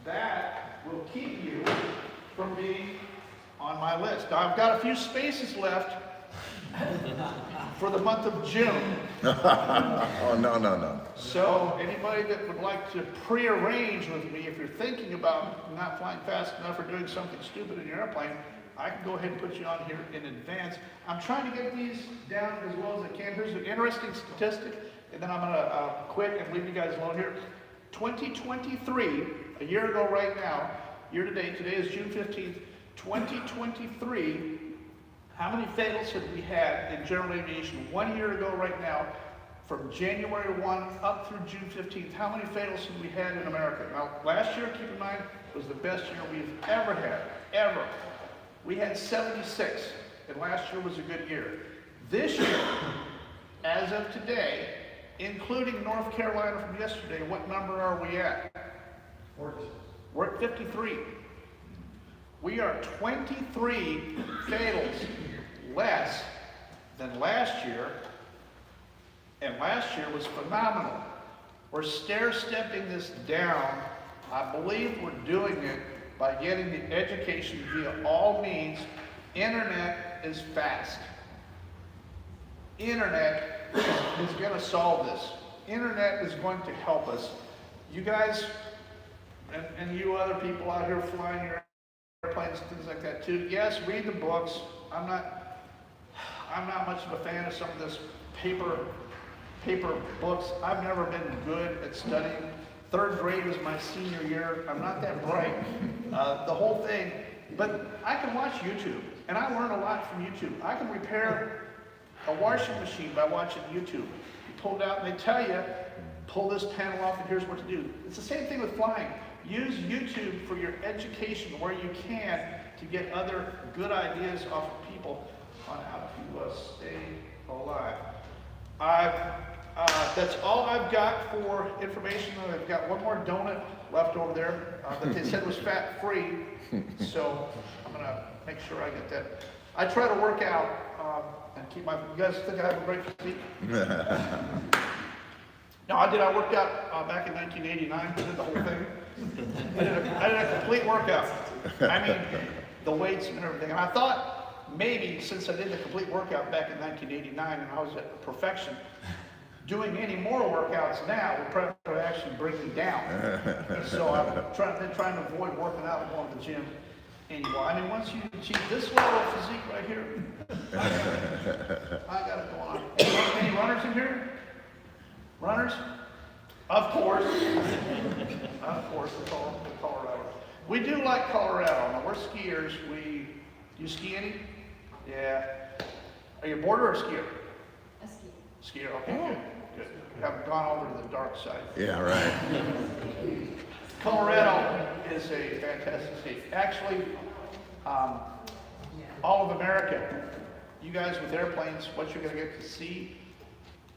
That will keep you from being on my list. Now I've got a few spaces left for the month of June. Oh, no. So anybody that would like to pre-arrange with me, if you're thinking about not flying fast enough or doing something stupid in your airplane, I can go ahead and put you on here in advance. I'm trying to get these down as well as I can. Here's an interesting statistic, and then I'm going to quit and leave you guys alone here. 2023, a year ago right now, year to date, today is June 15th, 2023, how many fatals have we had in general aviation 1 year ago right now, from January 1 up through June 15th? How many fatals have we had in America? Now, last year, keep in mind, was the best year we've ever had, ever. We had 76, and last year was a good year. This year, as of today, including North Carolina from yesterday, what number are we at? 40. We're at 53. We are 23 fatals less than last year, and last year was phenomenal. We're stair-stepping this down. I believe we're doing it by getting the education via all means. Internet is fast. Internet is going to solve this. Internet is going to help us. You guys, and you other people out here flying your airplanes and things like that too. Yes, read the books. I'm not much of a fan of some of this paper books. I've never been good at studying. Third grade was my senior year. I'm not that bright. The whole thing, but I can watch YouTube, and I learn a lot from YouTube. I can repair a washing machine by watching YouTube. You pull it out, and they tell you, pull this panel off, and here's what to do. It's the same thing with flying. Use YouTube for your education where you can to get other good ideas off of people on how to stay alive. That's all I've got for information. I've got one more donut left over there that they said was fat-free, so I'm going to make sure I get that. I try to work out and keep my... You guys think I have a great physique? No, I did. I worked out back in 1989. Did the whole thing. I did a complete workout. I mean, the weights and everything. And I thought maybe since I did the complete workout back in 1989 and I was at perfection, doing any more workouts now would probably actually bring me down. And so I've been trying to avoid working out and going to the gym anymore. I mean, once you achieve this level of physique right here, I got it going on. Any runners in here? Runners? Of course. Of course, the Colorado. We do like Colorado. Now, we're skiers. Do you ski any? Yeah. Are you a boarder or a skier? A ski. Skier, okay, good. You haven't gone over to the dark side. Yeah, right. Colorado is a fantastic state. Actually, all of America, you guys with airplanes, what you're going to get to see,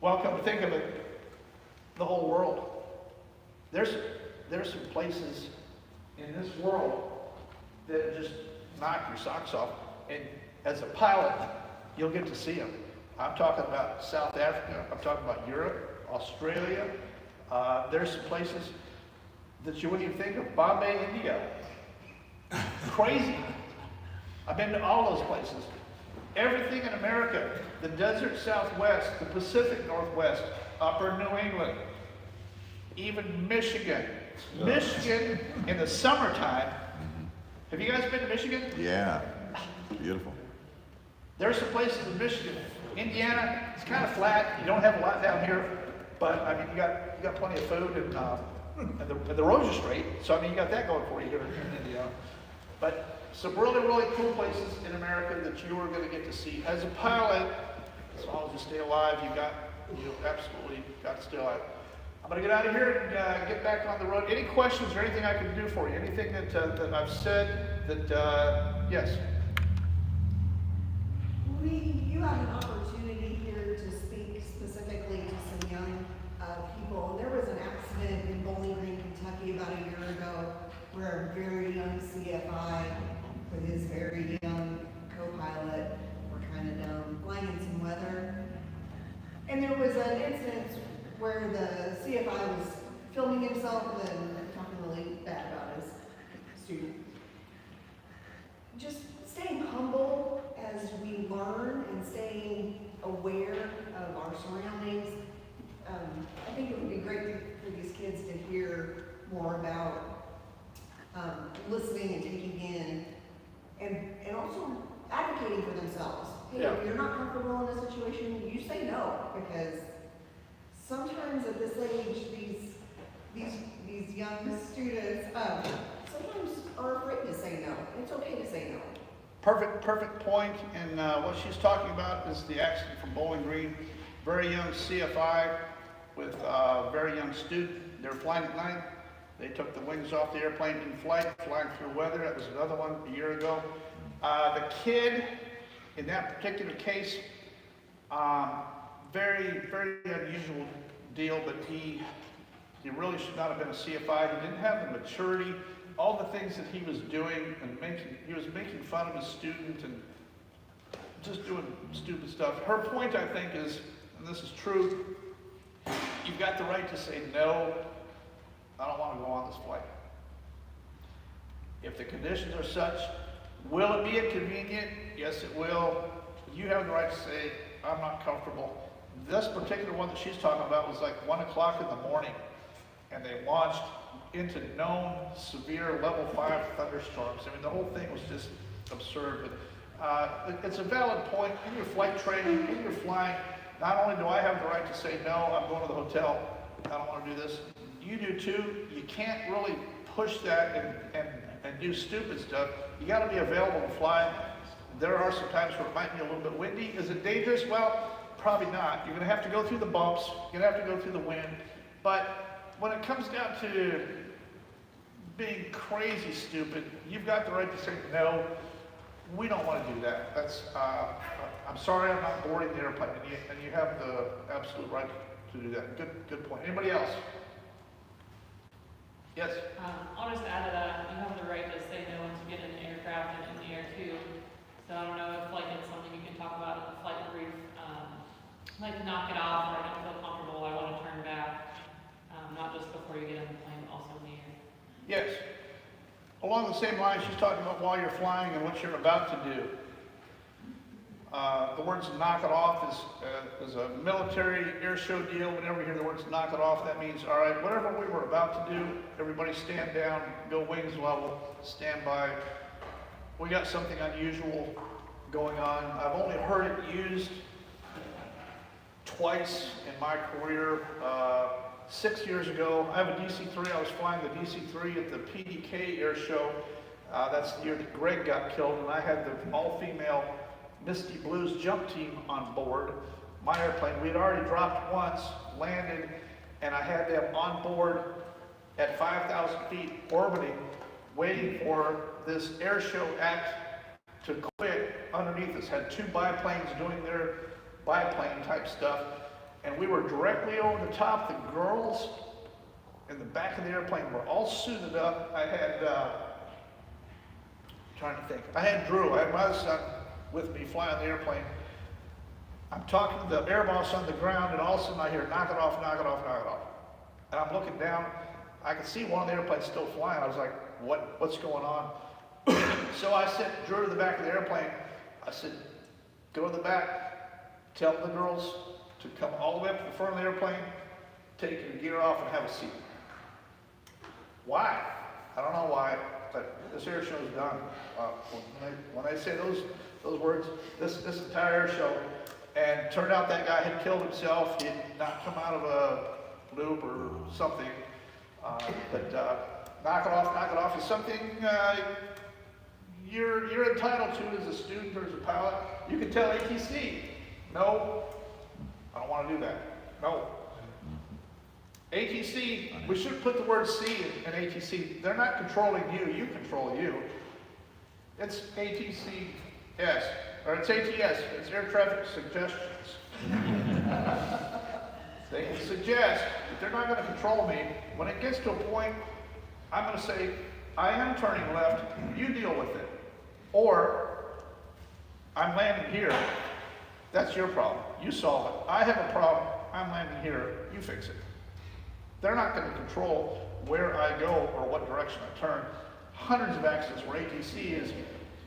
well, come to think of it, the whole world. There's some places in this world that just knock your socks off. And as a pilot, you'll get to see them. I'm talking about South Africa. I'm talking about Europe, Australia. There's some places that you wouldn't even think of. Bombay, India. Crazy. I've been to all those places. Everything in America, the desert Southwest, the Pacific Northwest, upper New England, even Michigan. Michigan in the summertime. Have you guys been to Michigan? Yeah, beautiful. There's some places in Michigan. Indiana, it's kind of flat. You don't have a lot down here, but I mean, you got plenty of food and the roads are straight. So I mean, you got that going for you here in Indiana. But some really, really cool places in America that you are going to get to see. As a pilot, as long as you stay alive, you absolutely got to stay alive. I'm going to get out of here and get back on the road. Any questions or anything I can do for you? Anything that I've said that, yes? You have an opportunity here to speak specifically to some young people. There was an accident in Bowling Green, Kentucky about a year ago where a very young CFI with his very young co-pilot were kind of down flying in some weather. And there was an incident where the CFI was filming himself and talking really bad about his student. Just staying humble as we learn and staying aware of our surroundings. I think it would be great for these kids to hear more about listening and taking in and also advocating for themselves. Hey, Yeah. if you're not comfortable in a situation, you say no, because sometimes at this age, these young students sometimes are afraid to say no. It's okay to say no. Perfect point. And what she's talking about is the accident from Bowling Green. Very young CFI with a very young student. They were flying at night. They took the wings off the airplane in flight, flying through weather. That was another one a year ago. The kid, in that particular case, very, very unusual deal, but he really should not have been a CFI. He didn't have the maturity, all the things that he was doing, and he was making fun of his student and just doing stupid stuff. Her point, I think, is, and this is true, You've got the right to say, no, I don't want to go on this flight. If the conditions are such, will it be inconvenient? Yes, it will. You have the right to say, I'm not comfortable. This particular one that she's talking about was like 1 o'clock in the morning, and they launched into known severe level 5 thunderstorms. I mean, the whole thing was just absurd. But it's a valid point. In your flight training, in your flying, not only do I have the right to say, no, I'm going to the hotel, I don't want to do this, you do too. You can't really push that and do stupid stuff. You got to be available to fly. There are some times where it might be a little bit windy. Is it dangerous? Well, probably not. You're going to have to go through the bumps. You're going to have to go through the wind. But when it comes down to being crazy stupid, you've got the right to say, no, we don't want to do that. That's, I'm sorry I'm not boarding the airplane. And you have the absolute right to do that. Good point. Anybody else? Yes? I'll just add to that, you have the right to say no once you get in the aircraft and in the air too. So I don't know if like it's something you can talk about in the flight brief, like knock it off, or I don't feel comfortable, I want to turn back. Not just before you get in the plane, but also in the air. Yes. Along the same lines, she's talking about while you're flying and what you're about to do. The words knock it off is a military air show deal. Whenever you hear the words knock it off, that means, all right, whatever we were about to do, everybody stand down, go wings level, stand by. We got something unusual going on. I've only heard it used twice in my career. 6 years ago, I have a DC-3. I was flying the DC-3 at the PDK air show. That's the year that Greg got killed, and I had the all-female Misty Blues jump team on board my airplane. We had already dropped once, landed, and I had them on board at 5,000 feet orbiting, waiting for this air show act to quit underneath us. Had 2 biplanes doing their biplane type stuff, and we were directly over the top. The girls in the back of the airplane were all suited up. I had, trying to think, I had Drew, I had my other son with me flying the airplane. I'm talking to the air boss on the ground, and all of a sudden I hear, knock it off, knock it off, knock it off. And I'm looking down, I could see one of the airplanes still flying. I was like, what's going on? So I sent Drew to the back of the airplane. I said, go to the back, tell the girls to come all the way up to the front of the airplane, take your gear off and have a seat. Why? I don't know why, but this air show is done. When they say those words, this entire air show, and turned out that guy had killed himself. He had not come out of a loop or something. But knock it off is something you're entitled to as a student or as a pilot. You can tell ATC, no, I don't want to do that. No. ATC, we should put the word C in ATC. They're not controlling you, you control you. It's ATCS, or it's ATS, it's air traffic suggestions. They can suggest, but they're not going to control me. When it gets to a point, I'm going to say, I am turning left, you deal with it. Or, I'm landing here, that's your problem, you solve it. I have a problem, I'm landing here, you fix it. They're not going to control where I go or what direction I turn. Hundreds of accidents where ATC has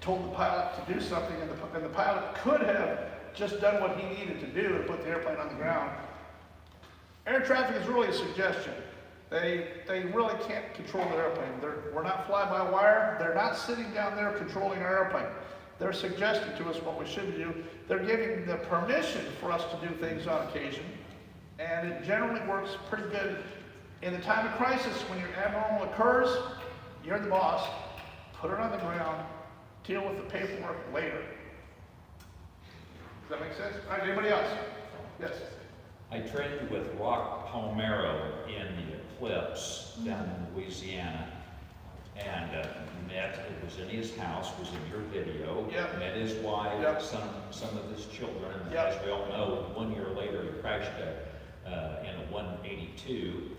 told the pilot to do something, and the pilot could have just done what he needed to do to put the airplane on the ground. Air traffic is really a suggestion. They really can't control the airplane. We're not fly-by-wire. They're not sitting down there controlling our airplane. They're suggesting to us what we should do. They're giving the permission for us to do things on occasion, and it generally works pretty good. In a time of crisis, when your abnormal occurs, you're the boss. Put it on the ground. Deal with the paperwork later. Does that make sense? All right, anybody else? Yes. I trained with Rock Palmero in the Eclipse down in Louisiana, and it was in his house, was in your video, Yep. met his wife, Yep. some of his children, and Yep. as we all know, 1 year later he crashed in a 182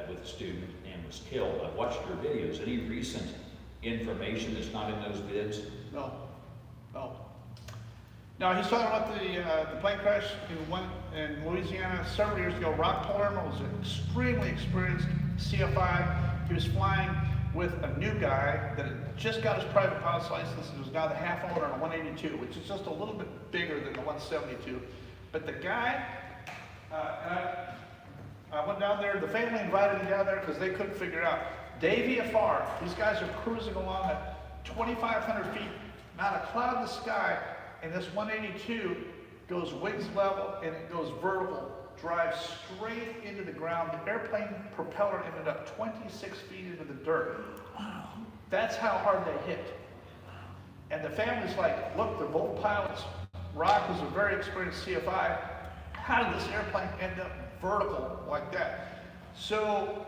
with a student and was killed. I've watched your videos. Any recent information that's not in those vids? No. No, he's talking about the plane crash in Louisiana several years ago. Rock Palermo was an extremely experienced CFI. He was flying with a new guy that had just got his private pilot's license and was now the half owner on a 182, which is just a little bit bigger than the 172. But the guy, I went down there, the family invited me down there because they couldn't figure it out. Davy afar, these guys are cruising along at 2,500 feet, not a cloud in the sky, and this 182 goes wings level and it goes vertical, drives straight into the ground. The airplane propeller ended up 26 feet into the dirt. Wow. That's how hard they hit. And the family's like, look, they're both pilots. Rock was a very experienced CFI. How did this airplane end up vertical like that? So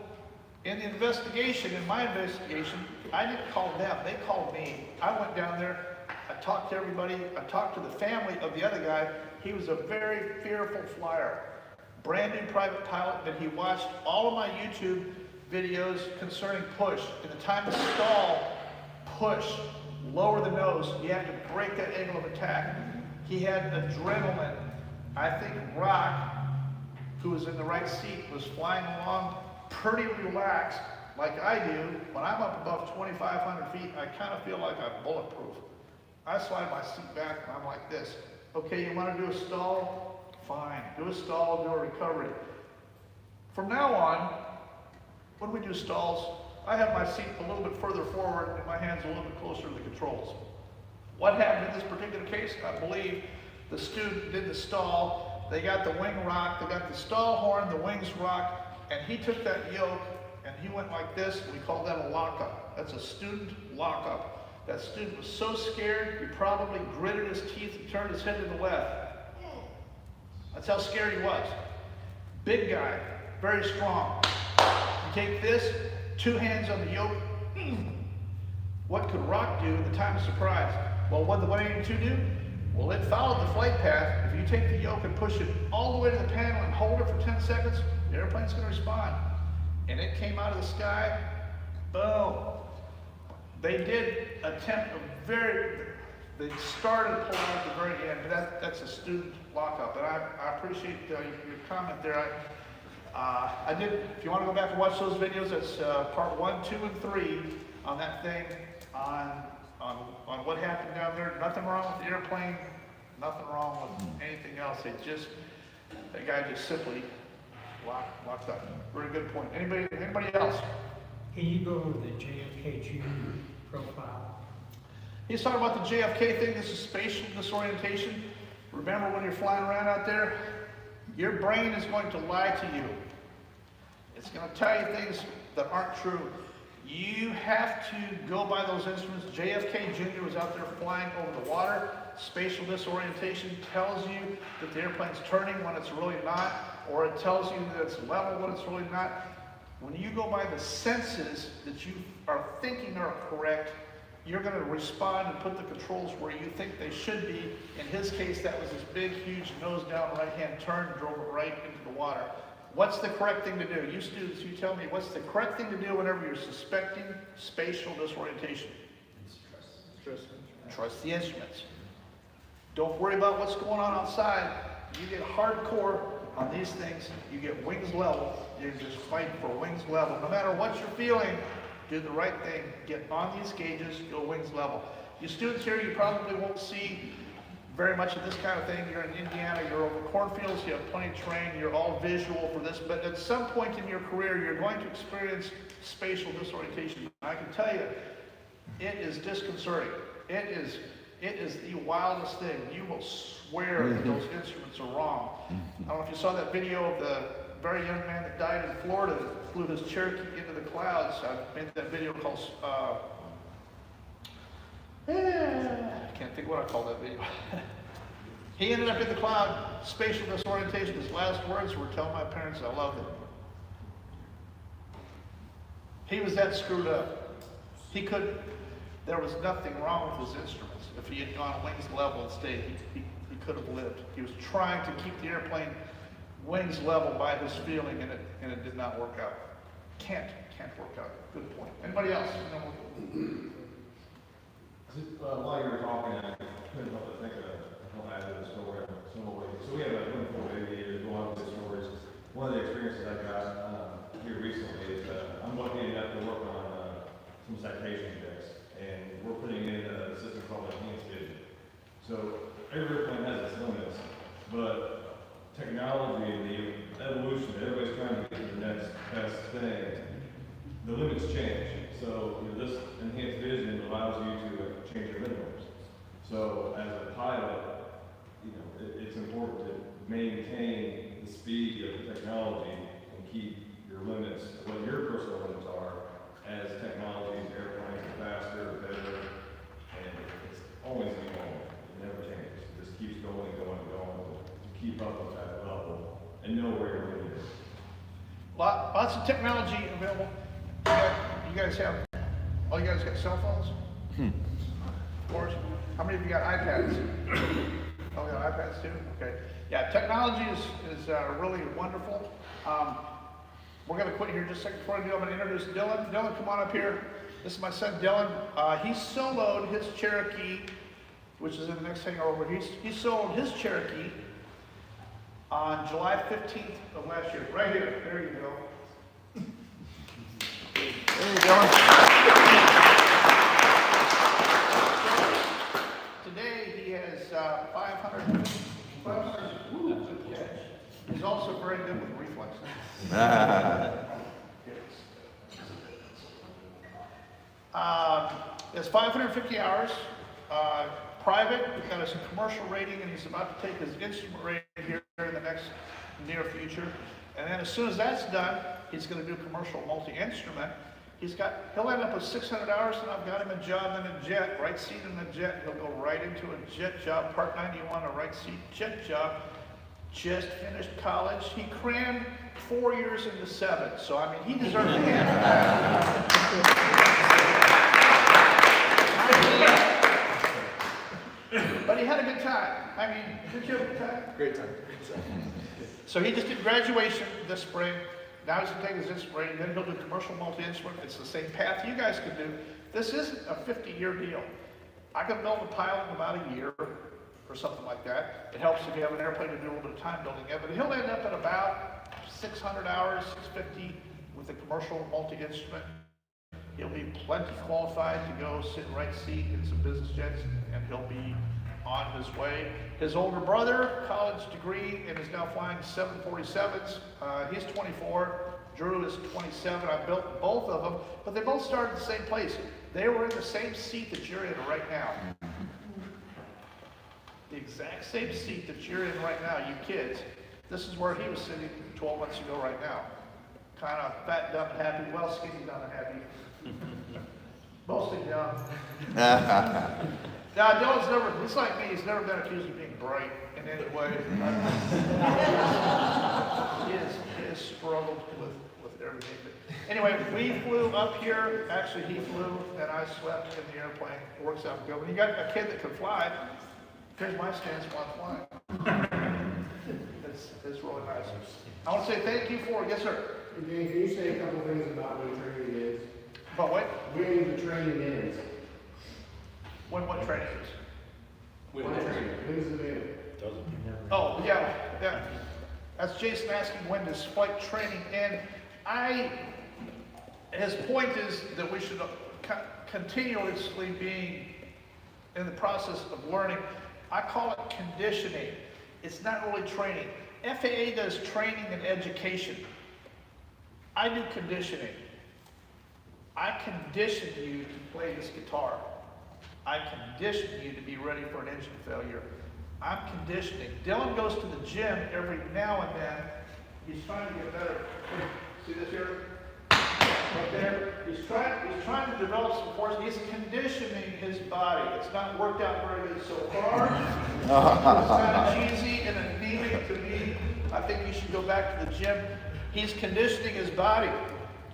in the investigation, in my investigation, I didn't call them, they called me. I went down there, I talked to everybody, I talked to the family of the other guy. He was a very fearful flyer, brand new private pilot, but he watched all of my YouTube videos concerning push. In the time to stall, push, lower the nose, you have to break that angle of attack. He had adrenaline. I think Rock, who was in the right seat, was flying along pretty relaxed, like I do. When I'm up above 2,500 feet, I kind of feel like I'm bulletproof. I slide my seat back and I'm like this. Okay, you want to do a stall? Fine. Do a stall, do a recovery. From now on, when we do stalls, I have my seat a little bit further forward and my hands a little bit closer to the controls. What happened in this particular case? I believe the student did the stall. They got the wing rock, they got the stall horn, the wings rock, and he took that yoke and he went like this. We call that a lockup. That's a student lockup. That student was so scared, he probably gritted his teeth and turned his head to the left. That's how scared he was. Big guy, very strong. You take this, two hands on the yoke. What could Rock do at the time of surprise? Well, what did the 182 do? Well, it followed the flight path. If you take the yoke and push it all the way to the panel and hold it for 10 seconds, the airplane's going to respond. And it came out of the sky, boom. They did attempt they started pulling out at the very end, but that's a student lockup. And I appreciate your comment there. I did, if you want to go back and watch those videos, that's part 1, 2, and 3 on that thing, on what happened down there. Nothing wrong with the airplane, nothing wrong with anything else. That guy just simply locked up. Very good point. Anybody else? Can you go over the JFK Jr. profile? He's talking about the JFK thing. This is spatial disorientation. Remember, when you're flying around out there, your brain is going to lie to you. It's going to tell you things that aren't true. You have to go by those instruments. JFK Jr. was out there flying over the water. Spatial disorientation tells you that the airplane's turning when it's really not, or it tells you that it's level when it's really not. When you go by the senses that you are thinking are correct, you're going to respond and put the controls where you think they should be. In his case, that was this big, huge nose-down right-hand turn, drove it right into the water. What's the correct thing to do? You students, you tell me, what's the correct thing to do whenever you're suspecting spatial disorientation? Trust the instruments. Don't worry about what's going on outside. You get hardcore on these things, you get wings level. You just fight for wings level. No matter what you're feeling, do the right thing. Get on these gauges, go wings level. You students here, you probably won't see very much of this kind of thing. You're in Indiana, you're over cornfields, you have plenty of terrain, you're all visual for this, but at some point in your career, you're going to experience spatial disorientation. I can tell you, it is disconcerting. It is the wildest thing. You will swear that those instruments are wrong. I don't know if you saw that video of the very young man that died in Florida that flew his Cherokee into the clouds. I made that video called, I can't think what I called that video. He ended up in the cloud, spatial disorientation. His last words were, "Tell my parents I love them." He was that screwed up. There was nothing wrong with his instruments. If he had gone wings level and stayed, he could have lived. He was trying to keep the airplane wings level by his feeling, and it did not work out. Can't work out. Good point. Anybody else? While you were talking, I couldn't help but think of help add to the story. So we have a room full of aviators, go on to the stories. One of the experiences I got here recently is I'm lucky enough to work on some citation decks, and we're putting in a system called enhanced vision. So every airplane has its limits, but technology and the evolution, everybody's trying to get to the next best thing. The limits change. So this enhanced vision allows you to change your minimums. So as a pilot, it's important to maintain the speed of the technology and keep your limits, what your personal limits are, as technology, airplanes are faster, better, and it's always evolving. It never changes. It just keeps going and going and going to keep up with that level and know where you're limit is. Lots of technology available. You guys have, all you guys got cell phones? Of course. How many of you got iPads? Oh, you got iPads too? Okay. Yeah, technology is really wonderful. We're going to quit here just a second. Before I do, I'm going to introduce Dylan. Dylan, come on up here. This is my son, Dylan. He soloed his Cherokee, which is in the next hangar over. He soloed his Cherokee on July 15th of last year. Right here. There you go. There you go. Today he has 500. Ooh, good catch. He's also very good with reflexes. It's 550 hours. Private. We've got some commercial rating, and he's about to take his instrument rating here in the next near future. And then as soon as that's done, he's going to do commercial multi-instrument. He'll end up with 600 hours, and I've got him a job in a jet, right seat in a jet. He'll go right into a jet job, Part 91, a right seat jet job. Just finished college. He crammed 4 years into 7, so I mean, he deserves a hand for that. But he had a good time. I mean, did you have a good time? Great time. So he just did graduation this spring. Now he's going to take his instrument, then he'll do commercial multi-instrument. It's the same path you guys can do. This isn't a 50-year deal. I can build a pilot in about a year or something like that. It helps if you have an airplane to do a little bit of time building it, but he'll end up at about 600 hours, 650 with the commercial multi-instrument. He'll be plenty qualified to go sit in right seat in some business jets, and he'll be on his way. His older brother, college degree, and is now flying 747s. He's 24. Drew is 27. I built both of them, but they both started at the same place. They were in the same seat that you're in right now. The exact same seat that you're in right now, you kids. This is where he was sitting 12 months ago right now. Kind of fat, dumb, and happy. Well, skinny, dumb, and happy. Mostly dumb. Now, Dylan's never, he's like me, he's never been accused of being bright in any way. He has struggled with everything. But anyway, we flew up here. Actually, he flew, and I slept in the airplane. It works out good. When you got a kid that can fly, here's my stance while flying. It's really nice. I want to say thank you for, yes, sir. Dan, can you say a couple things about when training is? About what? When the training ends. What training is? When is the end? Oh, yeah. That's Jason asking when does flight training end. His point is that we should continuously be in the process of learning. I call it conditioning. It's not really training. FAA does training and education. I do conditioning. I condition you to play this guitar. I condition you to be ready for an engine failure. I'm conditioning. Dylan goes to the gym every now and then. He's trying to get better. See this here? Right there. He's trying to develop some force. He's conditioning his body. It's not worked out very good so far. It's kind of cheesy and anemic to me. I think you should go back to the gym. He's conditioning his body.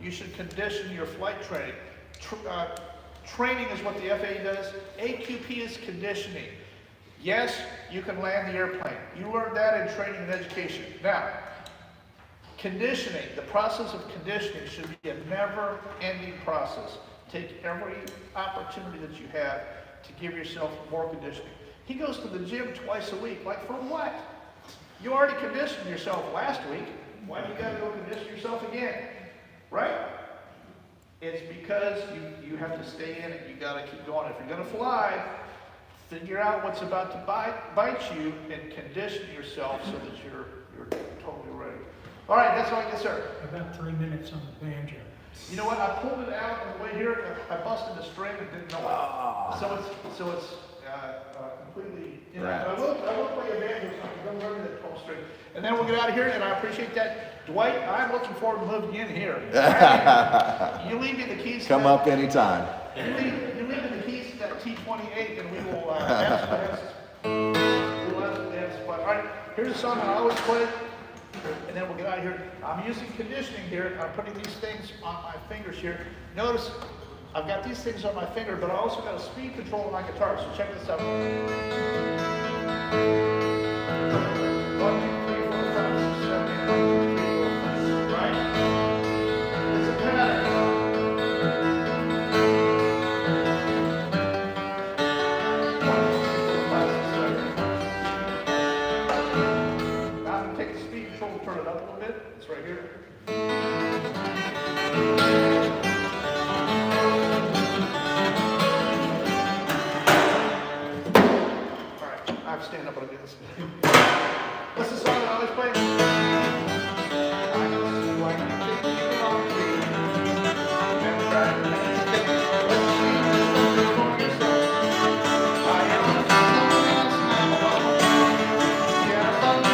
You should condition your flight training. Training is what the FAA does. AQP is conditioning. Yes, you can land the airplane. You learned that in training and education. Now, conditioning, the process of conditioning should be a never-ending process. Take every opportunity that you have to give yourself more conditioning. He goes to the gym twice a week. Like, for what? You already conditioned yourself last week. Why do you gotta go condition yourself again? Right? It's because you have to stay in it. You gotta keep going. If you're gonna fly, figure out what's about to bite you and condition yourself so that you're totally ready. All right, that's all I get, sir. About 3 minutes on the banjo. You know what? I pulled it out on the way here. I busted the string and didn't know it. So it's completely. You know, Right. I will play a band or something. Don't learn that 12 string. And then we'll get out of here. And I appreciate that, Dwight. I'm looking forward to moving in here. You leave me the keys. Come up anytime. You leave me the keys to that T28, and we will ask. We'll ask. But all right, here's a song I always play. And then we'll get out of here. I'm using conditioning here. I'm putting these things on my fingers here. Notice I've got these things on my finger, but I also got a speed control on my guitar. So check this out. 1, 2, 3, 4, 5, 6, 7, 8, 1, 2, 3, 4, 5. Right? It's a pattern. 1, 2, 3, 4, 5, 6, 7, 8. Now I'm going to take the speed control and turn it up a little bit. It's right here. All right, I have to stand up when I do this. What's the song that I always play? I know this is like you belong to me. And right, let's see, for yourself. I am someone else now. Yeah, I thought for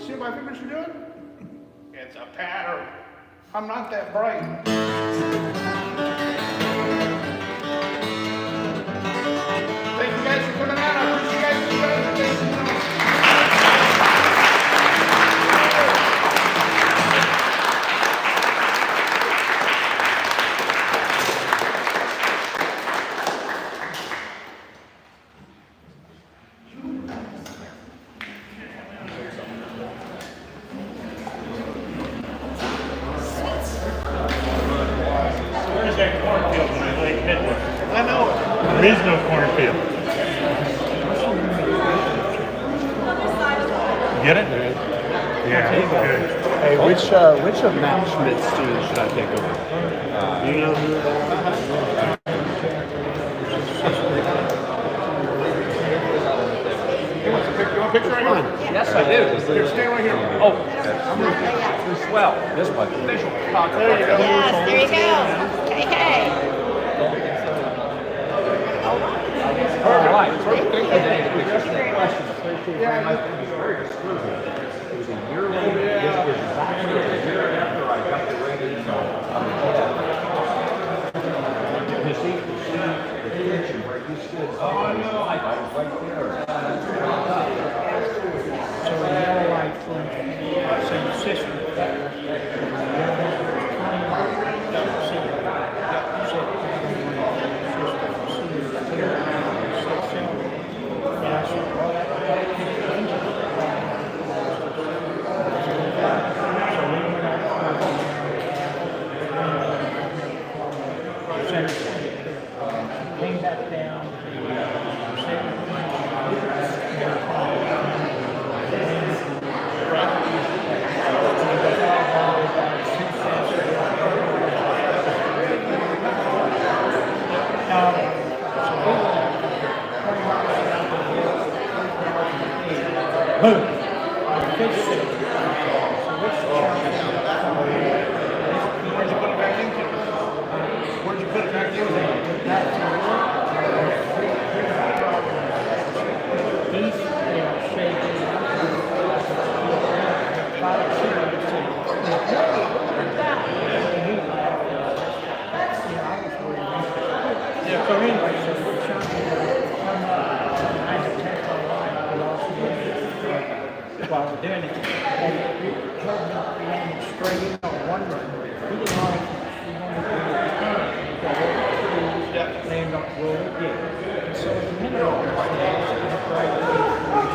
see what my fingers are doing? It's a pattern. I'm not that bright. Thank you guys for coming out. I appreciate you guys. Thank you so much. Where's that cornfield when I Lake Midway? I know. There is no cornfield. Get it? Yeah, good. Hey, which of Matt Schmidt's students should I take over? You know who that You want a picture right here? Yes, I do. Here, stay right here. Oh, swell. This one. Official photographer. There you go. Yes, there you go. Hey, hey. All right. Thank you very much. It was very exclusive. It was a year later. This was exactly a year after I got the rating. You see the kitchen where you stood. Oh, I know. I was right there. So the yellow light from St. Sister. Came back down. Where'd you put it back into? Where'd you put it back into? So anyway, so we're trying to come up, I had to take my life, but also while we're doing it, and we told me we had him straight in on one run. He didn't like it. He wanted to go land up roll again. So in the middle of this, right.